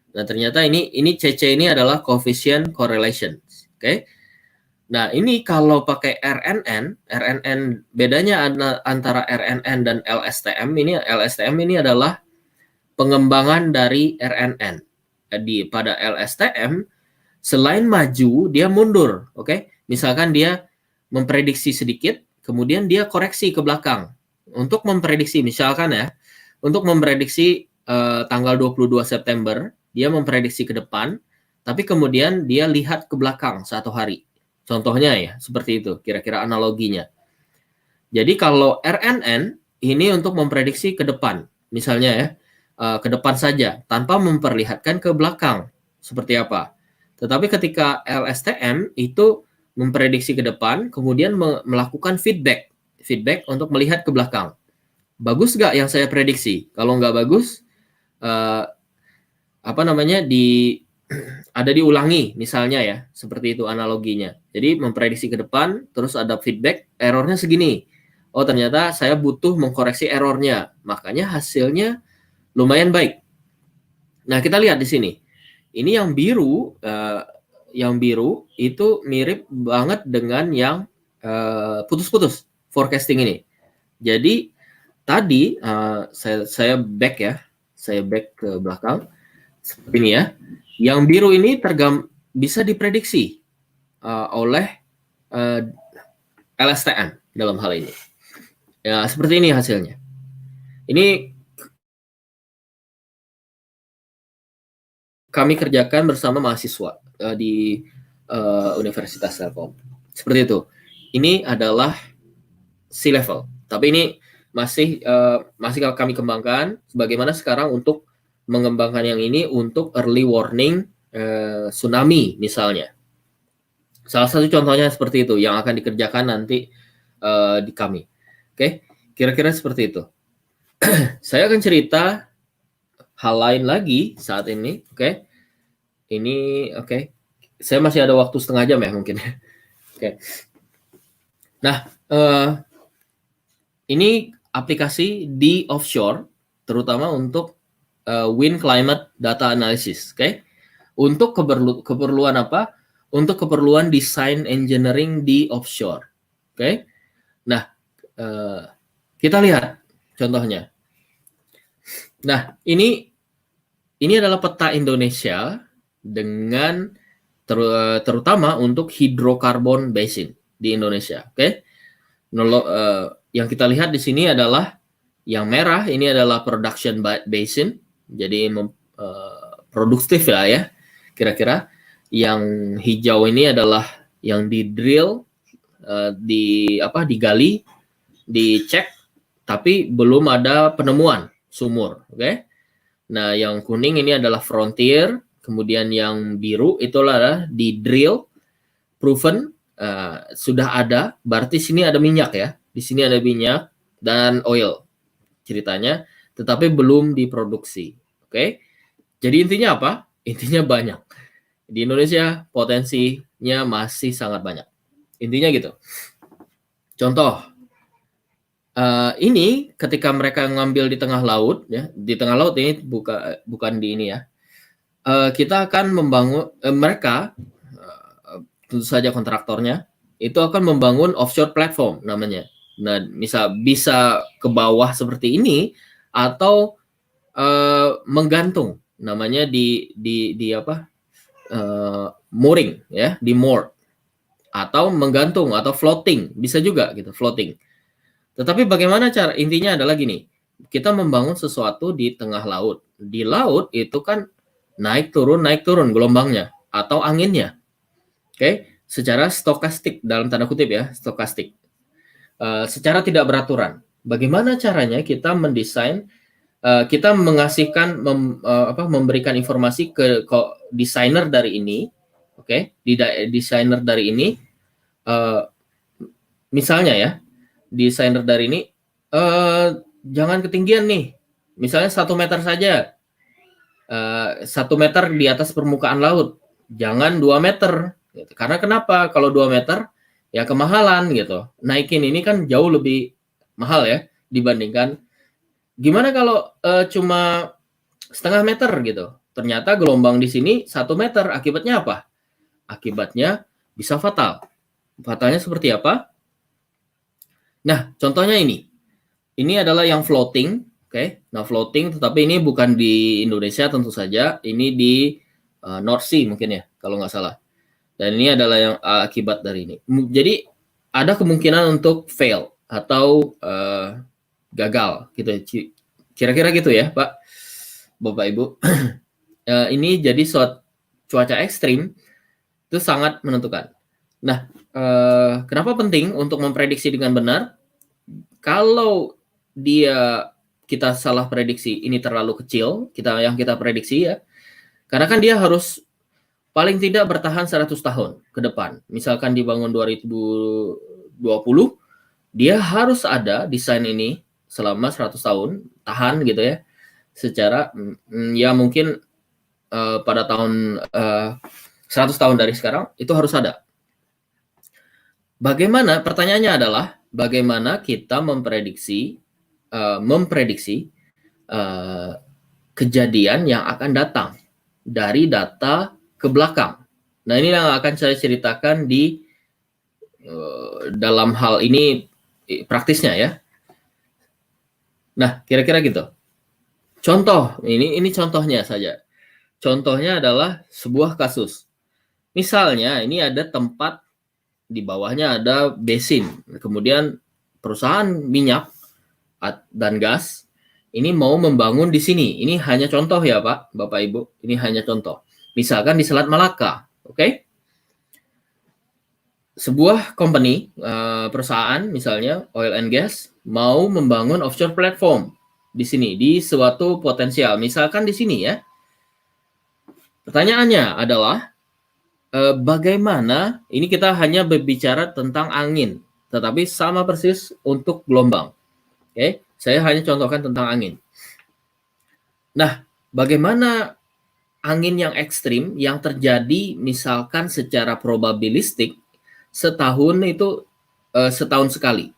Nah, ternyata ini CC ini adalah coefficient correlation. Oke. Nah, ini kalau pakai RNN bedanya antara RNN dan LSTM ini adalah pengembangan dari RNN. Jadi pada LSTM selain maju, dia mundur, oke? Misalkan dia memprediksi sedikit, kemudian dia koreksi ke belakang. Untuk memprediksi, misalkan ya, untuk memprediksi tanggal 22 September, dia memprediksi ke depan, tapi kemudian dia lihat ke belakang 1 hari. Contohnya ya, seperti itu, kira-kira analoginya. Jadi kalau RNN, ini untuk memprediksi ke depan, misalnya ya, ke depan saja, tanpa memperlihatkan ke belakang, seperti apa. Tetapi ketika LSTM itu memprediksi ke depan, kemudian melakukan feedback untuk melihat ke belakang. Bagus nggak yang saya prediksi? Kalau nggak bagus, ada diulangi misalnya ya, seperti itu analoginya. Jadi memprediksi ke depan, terus ada feedback, errornya segini. Oh, ternyata saya butuh mengkoreksi errornya, makanya hasilnya lumayan baik. Nah, kita lihat di sini. Ini yang biru itu mirip banget dengan yang putus-putus forecasting ini. Jadi tadi saya back ke belakang seperti ini ya. Yang biru ini bisa diprediksi oleh LSTM dalam hal ini. Ya, seperti ini hasilnya. Ini kami kerjakan bersama mahasiswa di Universitas Telkom. Seperti itu. Ini adalah C-level, tapi ini masih kami kembangkan. Bagaimana sekarang untuk mengembangkan yang ini untuk early warning tsunami misalnya. Salah satu contohnya seperti itu yang akan dikerjakan nanti di kami. Oke, kira-kira seperti itu. Saya akan cerita hal lain lagi saat ini. Oke, ini oke. Saya masih ada waktu setengah jam ya mungkin. Oke. Nah, ini aplikasi di offshore, terutama untuk wind climate data analysis. Oke, untuk keperluan apa? Untuk keperluan design engineering di offshore. Oke, nah kita lihat contohnya. Nah, ini adalah peta Indonesia dengan terutama untuk hydrocarbon basin di Indonesia. Oke, yang kita lihat di sini adalah yang merah ini adalah production basin, jadi produktif lah ya, kira-kira. Yang hijau ini adalah yang di drill, digali, dicek, tapi belum ada penemuan sumur. Oke. Nah, yang kuning ini adalah frontier, kemudian yang biru itulah di drill, proven, sudah ada, berarti sini ada minyak ya. Di sini ada minyak dan oil ceritanya, tetapi belum diproduksi. Oke. Jadi intinya apa? Intinya banyak. Di Indonesia potensinya masih sangat banyak. Intinya gitu. Contoh, ini ketika mereka ngambil di tengah laut, ya, di tengah laut ini bukan di ini ya. Kita akan membangun mereka, tentu saja kontraktornya itu akan membangun offshore platform namanya. Nah, bisa ke bawah seperti ini atau menggantung, namanya di apa? Mooring ya, di moor, atau menggantung atau floating, bisa juga gitu, floating. Tetapi bagaimana cara, intinya adalah gini, kita membangun sesuatu di tengah laut. Di laut itu kan naik turun gelombangnya atau anginnya. Oke, secara stokastik, dalam tanda kutip ya, stokastik. Secara tidak beraturan. Bagaimana caranya kita mendesain, kita mengasihkan, memberikan informasi ke desainer dari ini, oke, desainer dari ini, misalnya ya, desainer dari ini, jangan ketinggian nih, misalnya 1 meter saja, 1 meter di atas permukaan laut, jangan 2 meter, gitu. Karena kenapa? Kalau 2 meter, ya kemahalan gitu, naikin ini kan jauh lebih mahal ya, dibandingkan, gimana kalau cuma 0,5 meter gitu. Ternyata gelombang di sini 1 meter. Akibatnya apa? Akibatnya bisa fatal. Fatalnya seperti apa? Nah, contohnya ini. Ini adalah yang floating. Oke. Nah, floating, tetapi ini bukan di Indonesia tentu saja. Ini di North Sea mungkin ya, kalau nggak salah. Dan ini adalah yang akibat dari ini. Jadi, ada kemungkinan untuk fail atau gagal. Gitu. Kira-kira gitu ya, Pak. Bapak Ibu, ini jadi cuaca ekstrim itu sangat menentukan. Nah, kenapa penting untuk memprediksi dengan benar? Kalau kita salah prediksi, ini terlalu kecil, yang kita prediksi ya, karena kan dia harus paling tidak bertahan 100 tahun ke depan. Misalkan dibangun 2020, dia harus ada desain ini selama 100 tahun, tahan gitu ya. Secara ya mungkin pada tahun 100 tahun dari sekarang itu harus ada. Bagaimana, pertanyaannya adalah bagaimana kita memprediksi kejadian yang akan datang dari data ke belakang. Nah, ini yang akan saya ceritakan di dalam hal ini praktisnya ya. Nah, kira-kira gitu. Contoh, ini contohnya saja. Contohnya adalah sebuah kasus. Misalnya, ini ada tempat, di bawahnya ada basin. Kemudian perusahaan minyak dan gas ini mau membangun di sini. Ini hanya contoh ya Pak, Bapak Ibu. Ini hanya contoh. Misalkan di Selat Malaka, oke? Sebuah company, perusahaan misalnya oil and gas mau membangun offshore platform di sini di suatu potensial. Misalkan di sini ya. Pertanyaannya adalah bagaimana ini kita hanya berbicara tentang angin, tetapi sama persis untuk gelombang. Oke, saya hanya contohkan tentang angin. Nah, bagaimana angin yang ekstrim yang terjadi misalkan secara probabilistik setahun itu setahun sekali.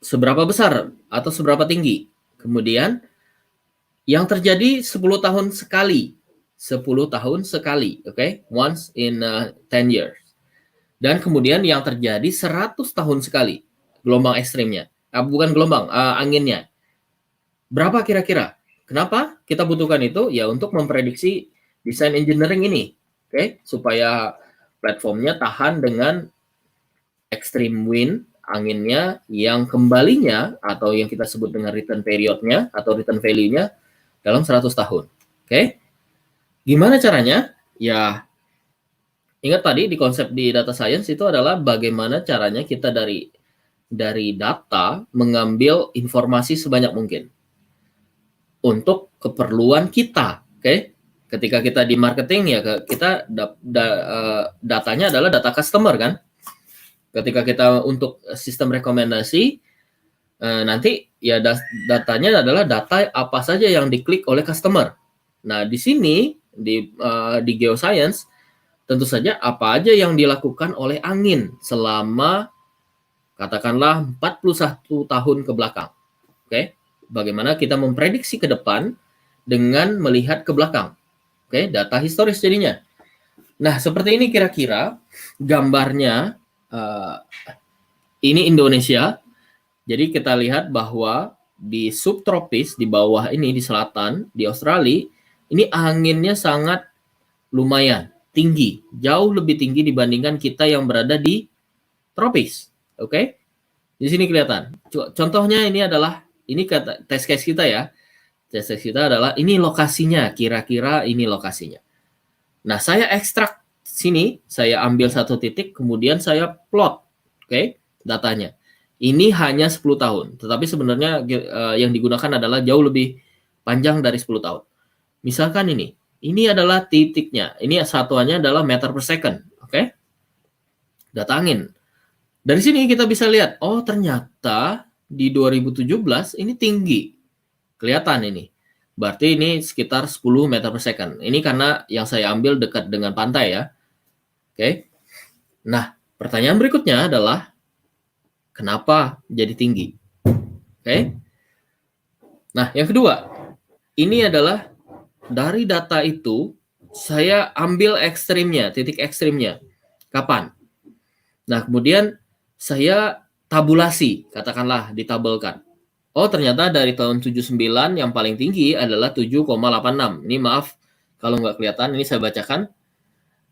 Seberapa besar atau seberapa tinggi? Kemudian yang terjadi 10 tahun sekali. 10 tahun sekali, oke? Once in 10 years. Dan kemudian yang terjadi 100 tahun sekali gelombang ekstrimnya. Bukan gelombang, anginnya. Berapa kira-kira? Kenapa kita butuhkan itu? Ya untuk memprediksi desain engineering ini, oke? Supaya platformnya tahan dengan extreme wind, anginnya yang kembalinya atau yang kita sebut dengan return periodnya atau return value-nya dalam 100 tahun, oke? Gimana caranya? Ya, ingat tadi di konsep di data science itu adalah bagaimana caranya kita dari data mengambil informasi sebanyak mungkin untuk keperluan kita, oke? Ketika kita di marketing ya kita datanya adalah data customer kan? Ketika kita untuk sistem rekomendasi nanti ya datanya adalah data apa saja yang diklik oleh customer. Nah, di sini di geoscience tentu saja apa aja yang dilakukan oleh angin selama katakanlah 41 tahun ke belakang. Oke? Bagaimana kita memprediksi ke depan dengan melihat ke belakang. Oke, data historis jadinya. Nah, seperti ini kira-kira gambarnya ini Indonesia. Jadi kita lihat bahwa di subtropis di bawah ini di selatan di Australia ini anginnya sangat lumayan tinggi, jauh lebih tinggi dibandingkan kita yang berada di tropis. Oke? Di sini kelihatan. Contohnya ini adalah ini kata test case kita ya. Test case kita adalah ini lokasinya, kira-kira ini lokasinya. Nah, saya ekstrak sini, saya ambil satu titik, kemudian saya plot, oke, datanya. Ini hanya 10 tahun, tetapi sebenarnya yang digunakan adalah jauh lebih panjang dari 10 tahun. Misalkan ini adalah titiknya, ini satuannya adalah meter per second, oke? Data angin. Dari sini kita bisa lihat, oh ternyata di 2017 ini tinggi, kelihatan ini. Berarti ini sekitar 10 meter per second. Ini karena yang saya ambil dekat dengan pantai ya. Oke. Nah, pertanyaan berikutnya adalah kenapa jadi tinggi? Oke. Nah, yang kedua, ini adalah dari data itu saya ambil ekstrimnya, titik ekstrimnya. Kapan? Nah, kemudian saya tabulasi, katakanlah ditabelkan. Oh, ternyata dari tahun 79 yang paling tinggi adalah 7,86. Ini maaf kalau nggak kelihatan, ini saya bacakan.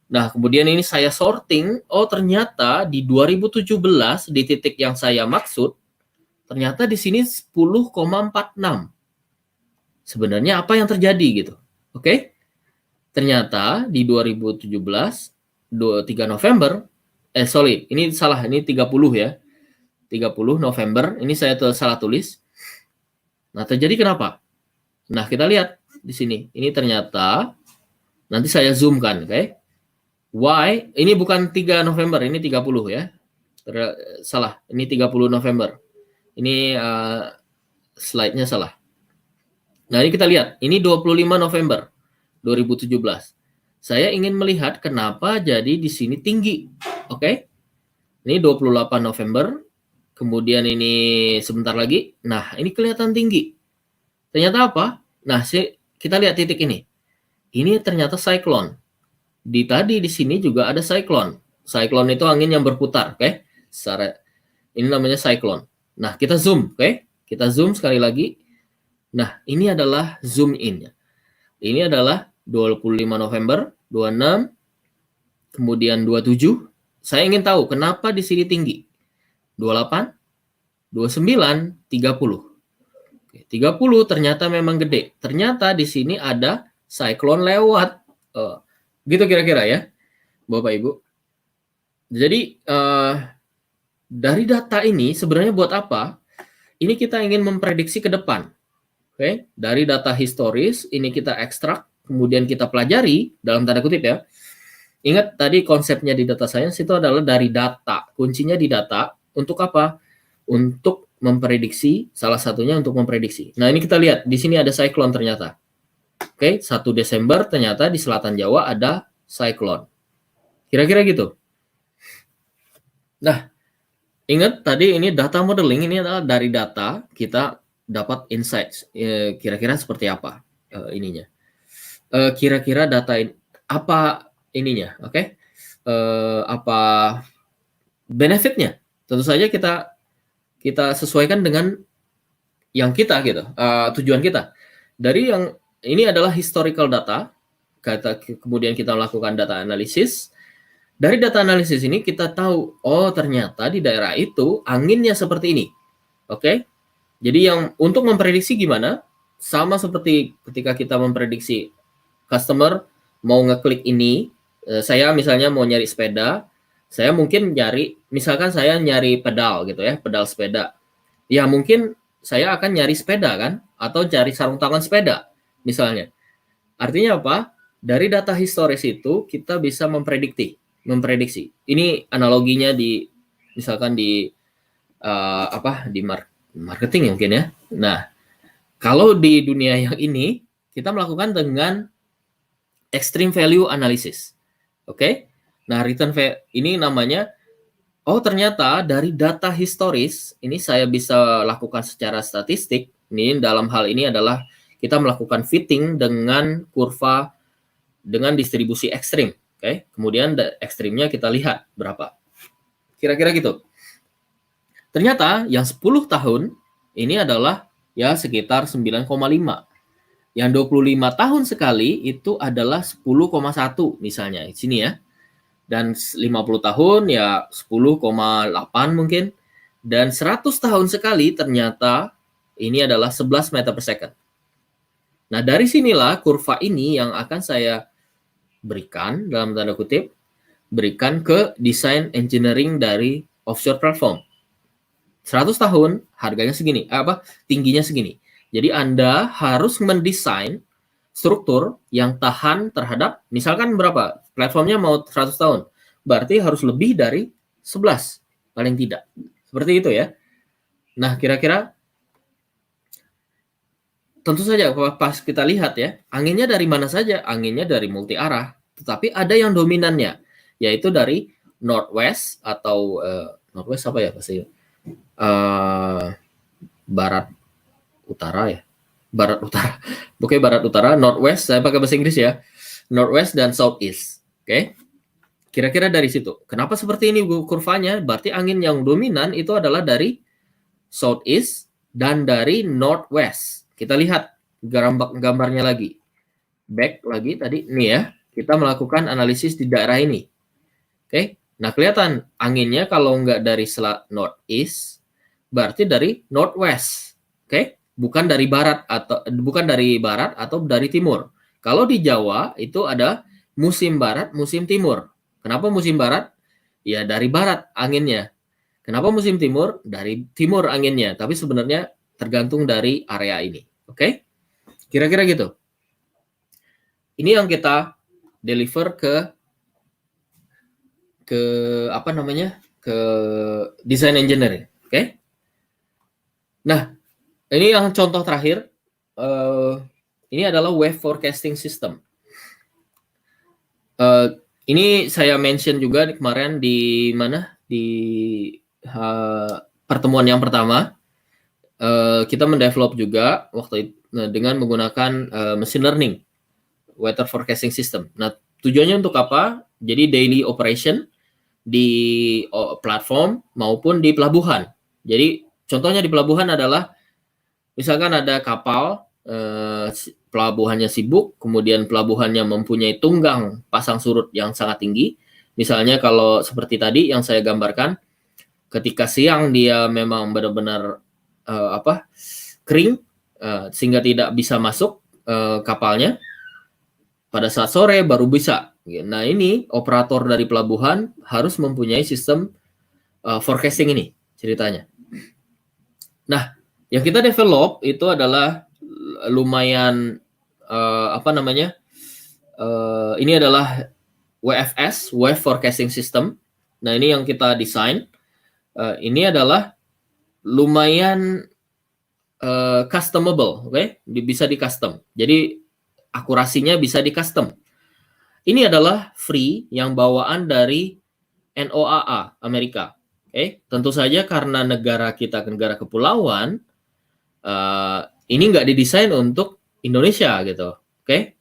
Nah, kemudian ini saya sorting. Oh, ternyata di 2017 di titik yang saya maksud, ternyata di sini 10,46. Sebenarnya apa yang terjadi gitu? Oke? Ternyata di 2017 3 November ini salah, ini 30 ya. 30 November, ini saya salah tulis. Nah, terjadi kenapa? Nah, kita lihat di sini. Ini ternyata nanti saya zoomkan, oke? Why? Ini bukan 3 November, ini 30 ya. Salah, ini 30 November. Ini slide-nya salah. Nah, ini kita lihat. Ini 25 November 2017. Saya ingin melihat kenapa jadi di sini tinggi. Oke? Ini 28 November. Kemudian ini sebentar lagi. Nah, ini kelihatan tinggi. Ternyata apa? Nah, kita lihat titik ini. Ini ternyata cyclone. Tadi di sini juga ada cyclone. Cyclone itu angin yang berputar, oke? Ini namanya cyclone. Nah, kita zoom, oke? Kita zoom sekali lagi. Nah, ini adalah zoom in. Ini adalah 25 November, 26, kemudian 27. Saya ingin tahu kenapa di sini tinggi. 28, 29, 30. Oke, 30 ternyata memang gede. Ternyata di sini ada siklon lewat. Gitu kira-kira ya, Bapak Ibu. Jadi dari data ini sebenarnya buat apa? Ini kita ingin memprediksi ke depan. Oke, dari data historis ini kita ekstrak, kemudian kita pelajari dalam tanda kutip ya. Ingat tadi konsepnya di data science itu adalah dari data. Kuncinya di data untuk apa? Untuk memprediksi, salah satunya untuk memprediksi. Nah, ini kita lihat di sini ada siklon ternyata. Oke, 1 Desember ternyata di selatan Jawa ada siklon. Kira-kira gitu. Nah, ingat tadi ini data modeling, ini adalah dari data kita dapat insights. Kira-kira seperti apa ininya. Kira-kira data ini, apa ininya, oke? Apa benefitnya? Tentu saja kita sesuaikan dengan yang kita gitu, tujuan kita. Dari yang ini adalah historical data, kemudian kita melakukan data analisis. Dari data analisis ini kita tahu, oh ternyata di daerah itu anginnya seperti ini. Oke? Jadi yang untuk memprediksi gimana? Sama seperti ketika kita memprediksi customer mau ngeklik ini, saya misalnya mau nyari sepeda, saya mungkin misalkan saya nyari pedal gitu ya, pedal sepeda. Ya mungkin saya akan nyari sepeda kan, atau cari sarung tangan sepeda misalnya. Artinya apa? Dari data historis itu kita bisa memprediksi. Ini analoginya misalkan di marketing ya mungkin ya. Nah, kalau di dunia yang ini kita melakukan dengan extreme value analysis. Oke? Nah, ini namanya ternyata dari data historis ini saya bisa lakukan secara statistik. Ini dalam hal ini adalah kita melakukan fitting dengan kurva dengan distribusi ekstrim. Oke, kemudian ekstrimnya kita lihat berapa. Kira-kira gitu. Ternyata yang 10 tahun ini adalah ya sekitar 9,5. Yang 25 tahun sekali itu adalah 10,1 misalnya di sini ya. Dan 50 tahun ya 10,8 mungkin. Dan 100 tahun sekali ternyata ini adalah 11 meter per second. Nah, dari sinilah kurva ini yang akan saya berikan, dalam tanda kutip, berikan ke desain engineering dari offshore platform. 100 tahun, harganya segini, tingginya segini. Jadi Anda harus mendesain struktur yang tahan terhadap, misalkan berapa? Platformnya mau 100 tahun. Berarti harus lebih dari 11, paling tidak. Seperti itu ya. Nah, kira-kira tentu saja pas kita lihat ya, anginnya dari mana saja? Anginnya dari multi arah, tetapi ada yang dominannya, yaitu dari northwest atau northwest apa ya pasti barat utara ya, barat utara, bukan barat utara, northwest saya pakai bahasa Inggris ya, northwest dan southeast. Oke, kira-kira dari situ. Kenapa seperti ini kurvanya? Berarti angin yang dominan itu adalah dari southeast dan dari northwest. Kita lihat gambarnya lagi. Back lagi tadi nih ya. Kita melakukan analisis di daerah ini. Oke. Nah, kelihatan anginnya kalau nggak dari northeast, berarti dari northwest. Oke. Bukan dari barat atau dari timur. Kalau di Jawa itu ada musim barat, musim timur. Kenapa musim barat? Ya dari barat anginnya. Kenapa musim timur? Dari timur anginnya. Tapi sebenarnya tergantung dari area ini. Oke? Kira-kira gitu. Ini yang kita deliver ke design engineering. Oke? Nah, ini yang contoh terakhir. Ini adalah wave forecasting system. Ini saya mention juga kemarin di pertemuan yang pertama. Kita mendevelop juga dengan menggunakan machine learning, weather forecasting system. Nah, tujuannya untuk apa? Jadi daily operation di platform maupun di pelabuhan. Jadi contohnya di pelabuhan adalah misalkan ada kapal, pelabuhannya sibuk, kemudian pelabuhannya mempunyai tunggang pasang surut yang sangat tinggi. Misalnya kalau seperti tadi yang saya gambarkan, ketika siang dia memang benar-benar kering, sehingga tidak bisa masuk kapalnya. Pada saat sore baru bisa. Nah, ini operator dari pelabuhan harus mempunyai sistem forecasting ini ceritanya. Nah, yang kita develop itu adalah lumayan ini adalah WFS, Wave Forecasting System. Nah, ini yang kita desain. Ini adalah lumayan customable, oke? Bisa di custom. Jadi akurasinya bisa di custom. Ini adalah free yang bawaan dari NOAA Amerika. Oke, tentu saja karena negara kita negara kepulauan, ini nggak didesain untuk Indonesia gitu. Oke,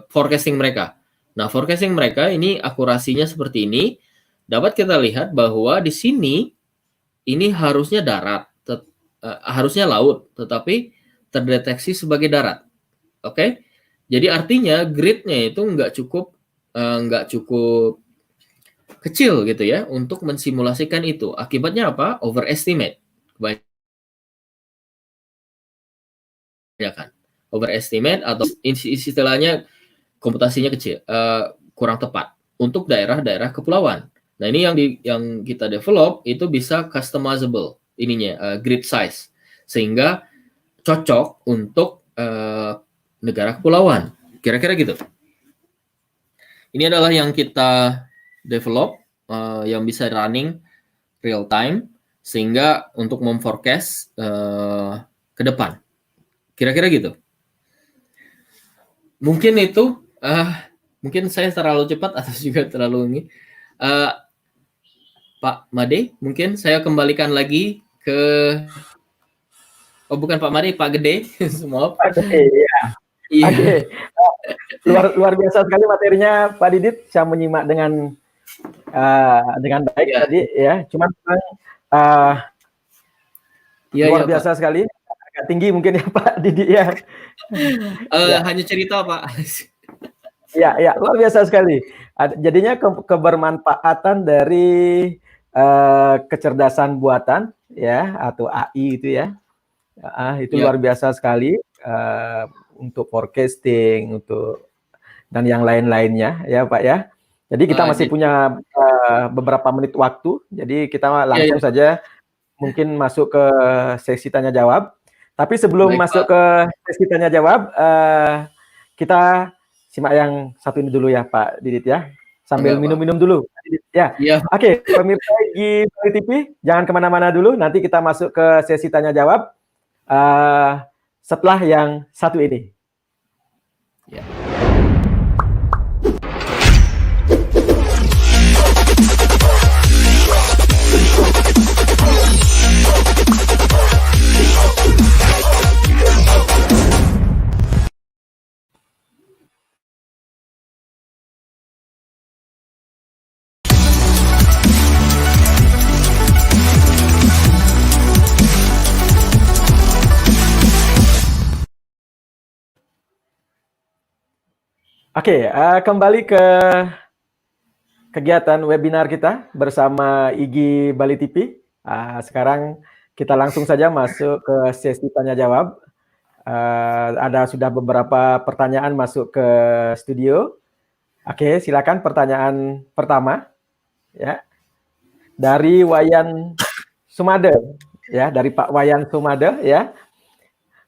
forecasting mereka. Nah, forecasting mereka ini akurasinya seperti ini. Dapat kita lihat bahwa di sini ini harusnya darat, harusnya laut, tetapi terdeteksi sebagai darat. Oke, jadi artinya gridnya itu nggak cukup kecil gitu ya untuk mensimulasikan itu. Akibatnya apa? Overestimate. Kebanyakan. Overestimate atau istilahnya komputasinya kecil, kurang tepat untuk daerah-daerah kepulauan. Nah, ini yang kita develop itu bisa customizable ininya, grid size, sehingga cocok untuk negara kepulauan. Kira-kira gitu. Ini adalah yang kita develop, yang bisa running real time, sehingga untuk memforecast ke depan. Kira-kira gitu. Mungkin itu, mungkin saya terlalu cepat atau juga terlalu ini. Pak Made, mungkin saya kembalikan lagi ke... Oh, bukan Pak Made, Pak Gede. Maaf. Iya. Iya. Oke. Luar biasa sekali materinya Pak Didit. Saya menyimak dengan baik tadi ya. Cuman luar biasa sekali. Agak tinggi mungkin ya Pak Didit ya. Hanya cerita Pak. Ya, luar biasa sekali. Jadinya kebermanfaatan dari kecerdasan buatan ya atau AI itu ya. Itu luar biasa sekali untuk forecasting, dan yang lain-lainnya ya Pak ya. Jadi kita masih punya beberapa menit waktu. Jadi kita langsung saja mungkin masuk ke sesi tanya jawab. Tapi sebelum masuk ke sesi tanya jawab, kita simak yang satu ini dulu ya Pak Didit ya. Sambil minum-minum dulu. Ya. Oke, pemirsa Igi TV, jangan kemana-mana dulu. Nanti kita masuk ke sesi tanya jawab setelah yang satu ini. Ya. Oke, kembali ke kegiatan webinar kita bersama Igi Bali TV. Sekarang kita langsung saja masuk ke sesi tanya jawab. Ada sudah beberapa pertanyaan masuk ke studio. Oke, silakan pertanyaan pertama ya. Dari Wayan Sumade ya, dari Pak Wayan Sumade ya.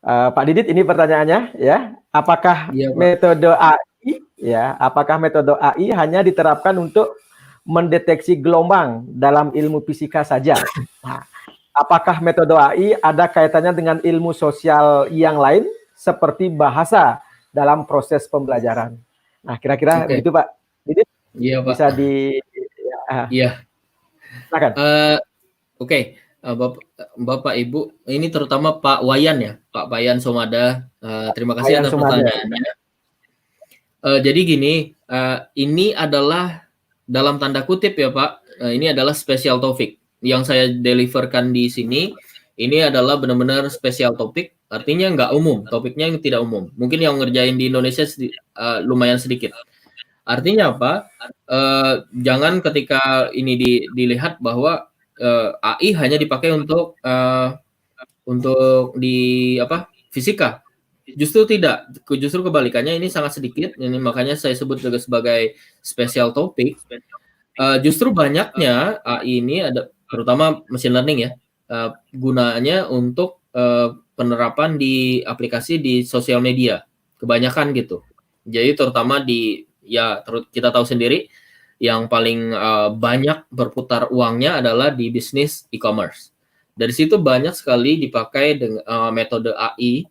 Pak Didit, ini pertanyaannya ya. Apakah metode AI hanya diterapkan untuk mendeteksi gelombang dalam ilmu fisika saja? Nah, apakah metode AI ada kaitannya dengan ilmu sosial yang lain seperti bahasa dalam proses pembelajaran? Nah, kira-kira begitu Pak Didit? Iya Pak. Bisa Iya. Silakan. Oke. Bapak Ibu, ini terutama Pak Wayan ya, Pak Wayan Somada. Terima kasih atas pertanyaannya. Jadi gini, ini adalah dalam tanda kutip ya Pak, ini adalah special topic yang saya deliverkan di sini. Ini adalah benar-benar special topic, artinya nggak umum, topiknya yang tidak umum. Mungkin yang ngerjain di Indonesia lumayan sedikit. Artinya apa? Jangan ketika ini dilihat bahwa AI hanya dipakai untuk fisika. Justru tidak, justru kebalikannya, ini sangat sedikit. Ini makanya saya sebut juga sebagai special topic. Justru banyaknya AI ini ada, terutama machine learning ya, gunanya untuk penerapan di aplikasi di sosial media, kebanyakan gitu. Jadi terutama kita tahu sendiri yang paling banyak berputar uangnya adalah di bisnis e-commerce. Dari situ banyak sekali dipakai dengan metode AI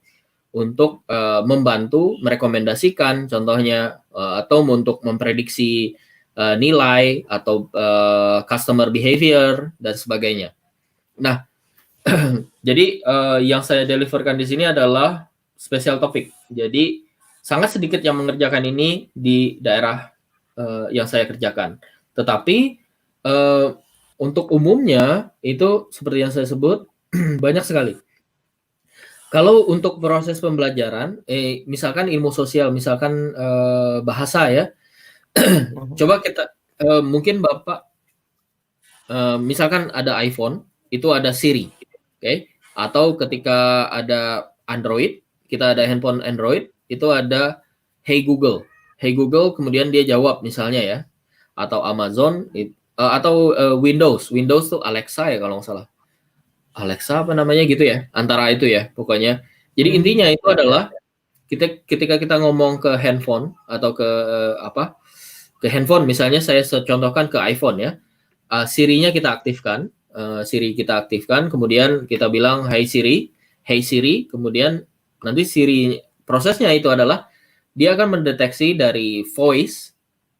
untuk membantu merekomendasikan contohnya atau untuk memprediksi nilai atau customer behavior dan sebagainya. Nah, jadi yang saya deliverkan di sini adalah special topic. Jadi sangat sedikit yang mengerjakan ini di daerah yang saya kerjakan. Tetapi untuk umumnya itu seperti yang saya sebut banyak sekali. Kalau untuk proses pembelajaran, misalkan ilmu sosial, misalkan bahasa ya, coba kita mungkin Bapak misalkan ada iPhone, itu ada Siri, oke? Atau ketika ada Android, kita ada handphone Android, itu ada Hey Google. Hey Google, kemudian dia jawab misalnya ya, atau Amazon, atau Windows tuh Alexa ya kalau nggak salah. Alexa apa namanya gitu ya, antara itu ya pokoknya. Jadi intinya itu adalah ketika kita ngomong ke handphone atau ke handphone, misalnya saya contohkan ke iPhone ya, Siri-nya kita aktifkan, Siri kita aktifkan, kemudian kita bilang hey Siri, kemudian nanti Siri prosesnya itu adalah dia akan mendeteksi dari voice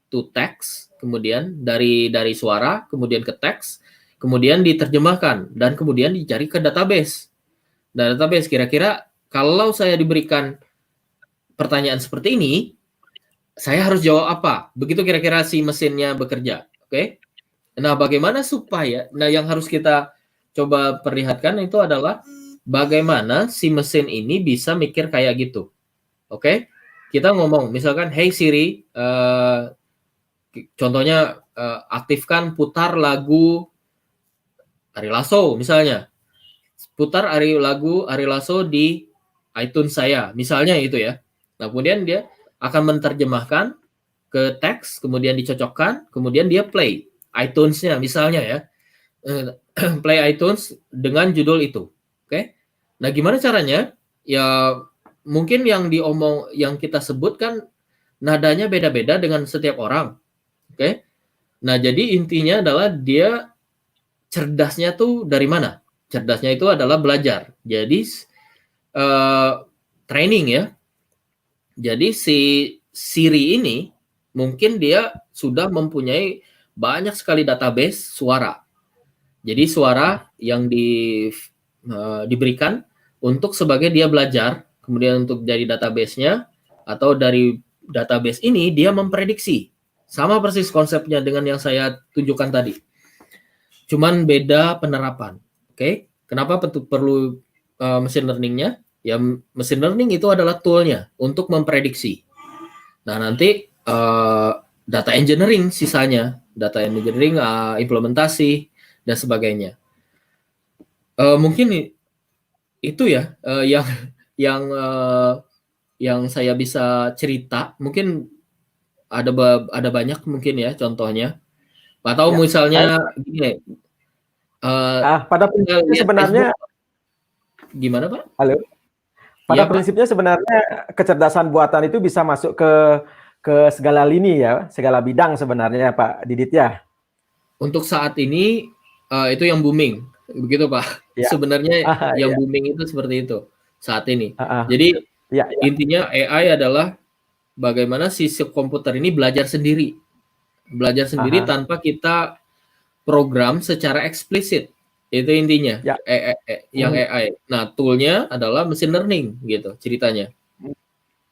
to text, kemudian dari suara, kemudian ke teks, kemudian diterjemahkan dan kemudian dicari ke database. Dan database kira-kira kalau saya diberikan pertanyaan seperti ini, saya harus jawab apa? Begitu kira-kira si mesinnya bekerja. Oke? Nah, bagaimana supaya yang harus kita coba perlihatkan itu adalah bagaimana si mesin ini bisa mikir kayak gitu. Oke? Kita ngomong misalkan hey Siri, contohnya aktifkan putar lagu Ari Lasso misalnya. Putar lagu Ari Lasso di iTunes saya, misalnya itu ya. Nah, kemudian dia akan menerjemahkan ke teks, kemudian dicocokkan, kemudian dia play iTunes-nya misalnya ya. Play iTunes dengan judul itu. Oke. Nah, gimana caranya? Ya mungkin yang kita sebutkan nadanya beda-beda dengan setiap orang. Oke. Nah, jadi intinya adalah dia cerdasnya tuh dari mana? Cerdasnya itu adalah belajar. Jadi training ya. Jadi si Siri ini mungkin dia sudah mempunyai banyak sekali database suara. Jadi suara yang diberikan untuk sebagai dia belajar, kemudian untuk jadi database-nya, atau dari database ini dia memprediksi. Sama persis konsepnya dengan yang saya tunjukkan tadi. Cuman beda penerapan. Oke? Kenapa perlu machine learning-nya? Ya, machine learning itu adalah tool-nya untuk memprediksi. Nah, nanti data engineering sisanya, data engineering, implementasi dan sebagainya. Mungkin itu ya yang saya bisa cerita. Mungkin ada banyak mungkin ya contohnya. Atau ya, misalnya gini. Pada prinsipnya sebenarnya gimana Pak? Halo. Pada Ya, prinsipnya sebenarnya kecerdasan buatan itu bisa masuk ke segala lini ya, segala bidang sebenarnya Pak Didit ya. Untuk saat ini itu yang booming, begitu Pak. Ya. Sebenarnya yang booming itu seperti itu saat ini. Jadi intinya AI adalah bagaimana si komputer ini belajar sendiri tanpa kita program secara eksplisit. Itu intinya yang AI. Nah, toolnya adalah machine learning gitu ceritanya.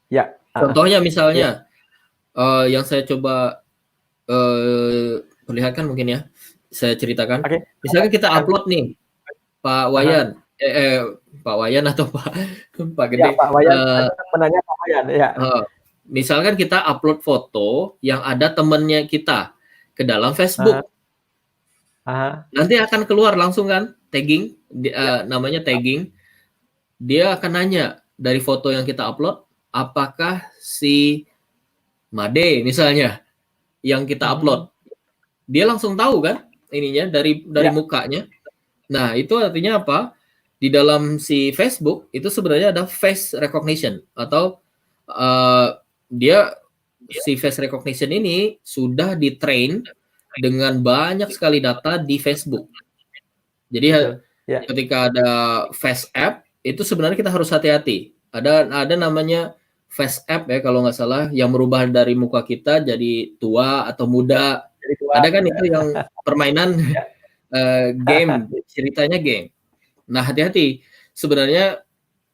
Ya. Contohnya misalnya yang saya coba perlihatkan mungkin ya, saya ceritakan. Misalnya kita upload nih, Pak Wayan, Pak Wayan atau Pak Gede. Ya, Pak Wayan, menanya Pak Wayan. Ya. Misalkan kita upload foto yang ada temannya kita ke dalam Facebook. Nanti akan keluar langsung kan tagging, namanya tagging. Dia akan nanya dari foto yang kita upload, apakah si Made misalnya yang kita upload, dia langsung tahu kan ininya dari Ya. mukanya. Nah, itu artinya apa? Di dalam si Facebook itu sebenarnya ada face recognition atau dia si face recognition ini sudah ditrain dengan banyak sekali data di Facebook. Jadi Ya. ketika ada face app itu sebenarnya kita harus hati-hati. Ada namanya face app ya kalau nggak salah yang merubah dari muka kita jadi tua atau muda. Ada kan itu yang permainan game, ceritanya game. Nah, hati-hati. Sebenarnya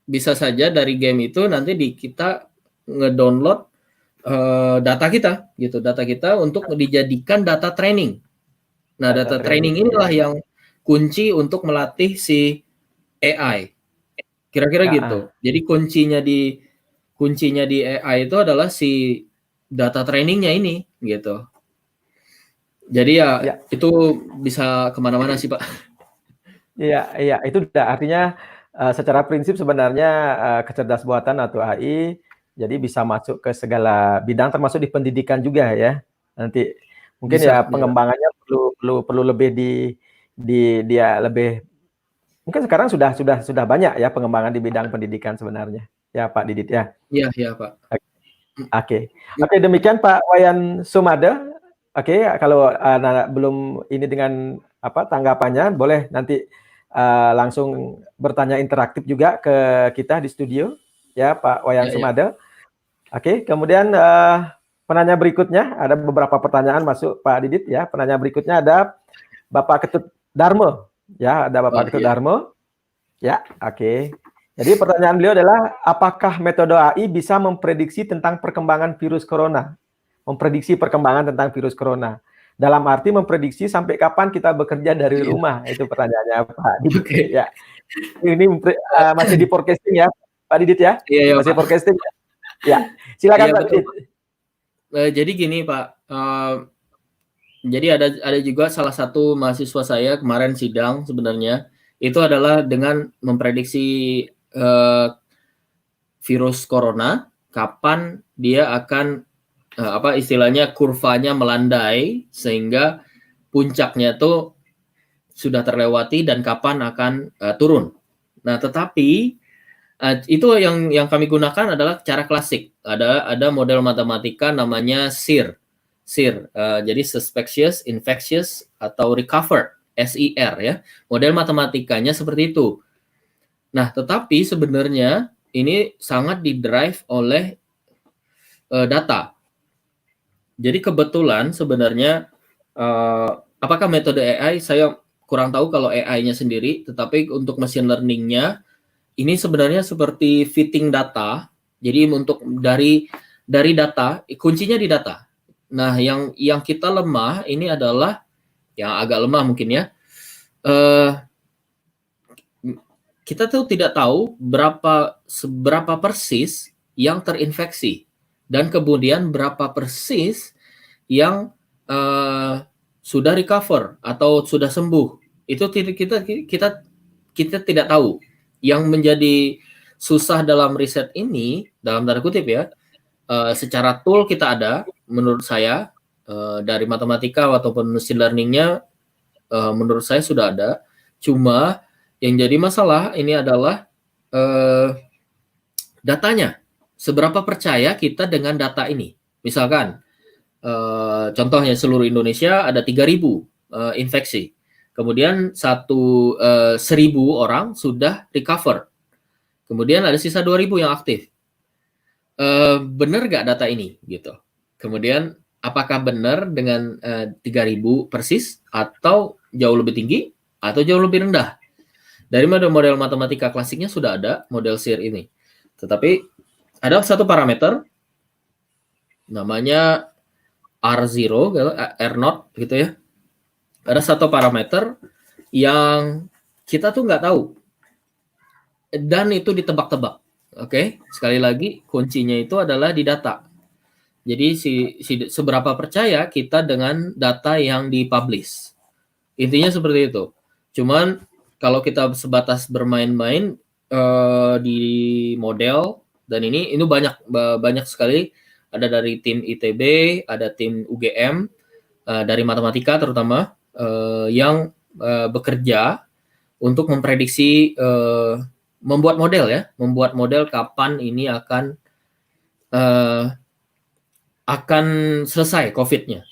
bisa saja dari game itu nanti kita ngedownload data kita gitu, data kita untuk dijadikan data training. Nah, data training inilah yang kunci untuk melatih si AI. Kira-kira gitu. Jadi kuncinya di AI itu adalah si data trainingnya ini gitu. Jadi ya itu bisa kemana-mana sih Pak. Iya, itu artinya secara prinsip sebenarnya kecerdasan buatan atau AI jadi bisa masuk ke segala bidang termasuk di pendidikan juga ya. Nanti mungkin Bisa, pengembangannya perlu lebih dia lebih mungkin sekarang sudah banyak ya pengembangan di bidang pendidikan sebenarnya. Ya Pak Didit ya. Iya Pak. Oke, demikian Pak Wayan Sumade. Oke, kalau belum ini dengan tanggapannya boleh nanti langsung bertanya interaktif juga ke kita di studio ya Pak Wayan Sumade. Oke, kemudian penanya berikutnya ada beberapa pertanyaan masuk Pak Didit ya. Penanya berikutnya ada Bapak Ketut Darmo ya, ada Bapak Ketut Darmo. Ya, oke. Jadi pertanyaan beliau adalah apakah metode AI bisa memprediksi tentang perkembangan virus corona? Memprediksi perkembangan tentang virus corona. Dalam arti memprediksi sampai kapan kita bekerja dari rumah. Itu pertanyaannya Pak Didit. Ya. Ini masih di forecasting ya Pak Didit ya? Iya, masih Pak. forecasting ya? Ya. Silakan Pak Didit. Jadi gini Pak. Jadi ada juga salah satu mahasiswa saya kemarin sidang sebenarnya itu adalah dengan memprediksi virus corona kapan dia akan istilahnya kurvanya melandai sehingga puncaknya tuh sudah terlewati dan kapan akan turun. Nah, tetapi itu yang kami gunakan adalah cara klasik. Ada model matematika namanya SIR. Jadi suspicious, infectious atau recover, SIR ya. Model matematikanya seperti itu. Nah, tetapi sebenarnya ini sangat didrive oleh data. Jadi kebetulan sebenarnya apakah metode AI saya kurang tahu kalau AI-nya sendiri, tetapi untuk machine learning-nya ini sebenarnya seperti fitting data. Jadi untuk dari data, kuncinya di data. Nah, yang kita lemah ini adalah yang agak lemah mungkin ya. Kita tuh tidak tahu seberapa persis yang terinfeksi dan kemudian berapa persis yang sudah recover atau sudah sembuh. Itu kita tidak tahu. Yang menjadi susah dalam riset ini, dalam tanda kutip ya, secara tool kita ada, menurut saya dari matematika ataupun machine learning-nya, menurut saya sudah ada. Cuma yang jadi masalah ini adalah datanya. Seberapa percaya kita dengan data ini? Misalkan, contohnya seluruh Indonesia ada 3.000 infeksi. Kemudian 1.000 orang sudah recover. Kemudian ada sisa 2.000 yang aktif. Benar nggak data ini? Gitu. Kemudian apakah benar dengan 3.000 persis atau jauh lebih tinggi atau jauh lebih rendah? Dari model matematika klasiknya sudah ada model SIR ini. Tetapi ada satu parameter namanya R0, R0 gitu ya. Ada satu parameter yang kita tuh nggak tahu. Dan itu ditebak-tebak. Oke, sekali lagi kuncinya itu adalah di data. Jadi seberapa percaya kita dengan data yang dipublish. Intinya seperti itu. Cuman kalau kita sebatas bermain-main, di model, dan ini banyak sekali, ada dari tim ITB, ada tim UGM, dari matematika terutama, yang bekerja untuk memprediksi, membuat model kapan ini akan selesai COVID-nya.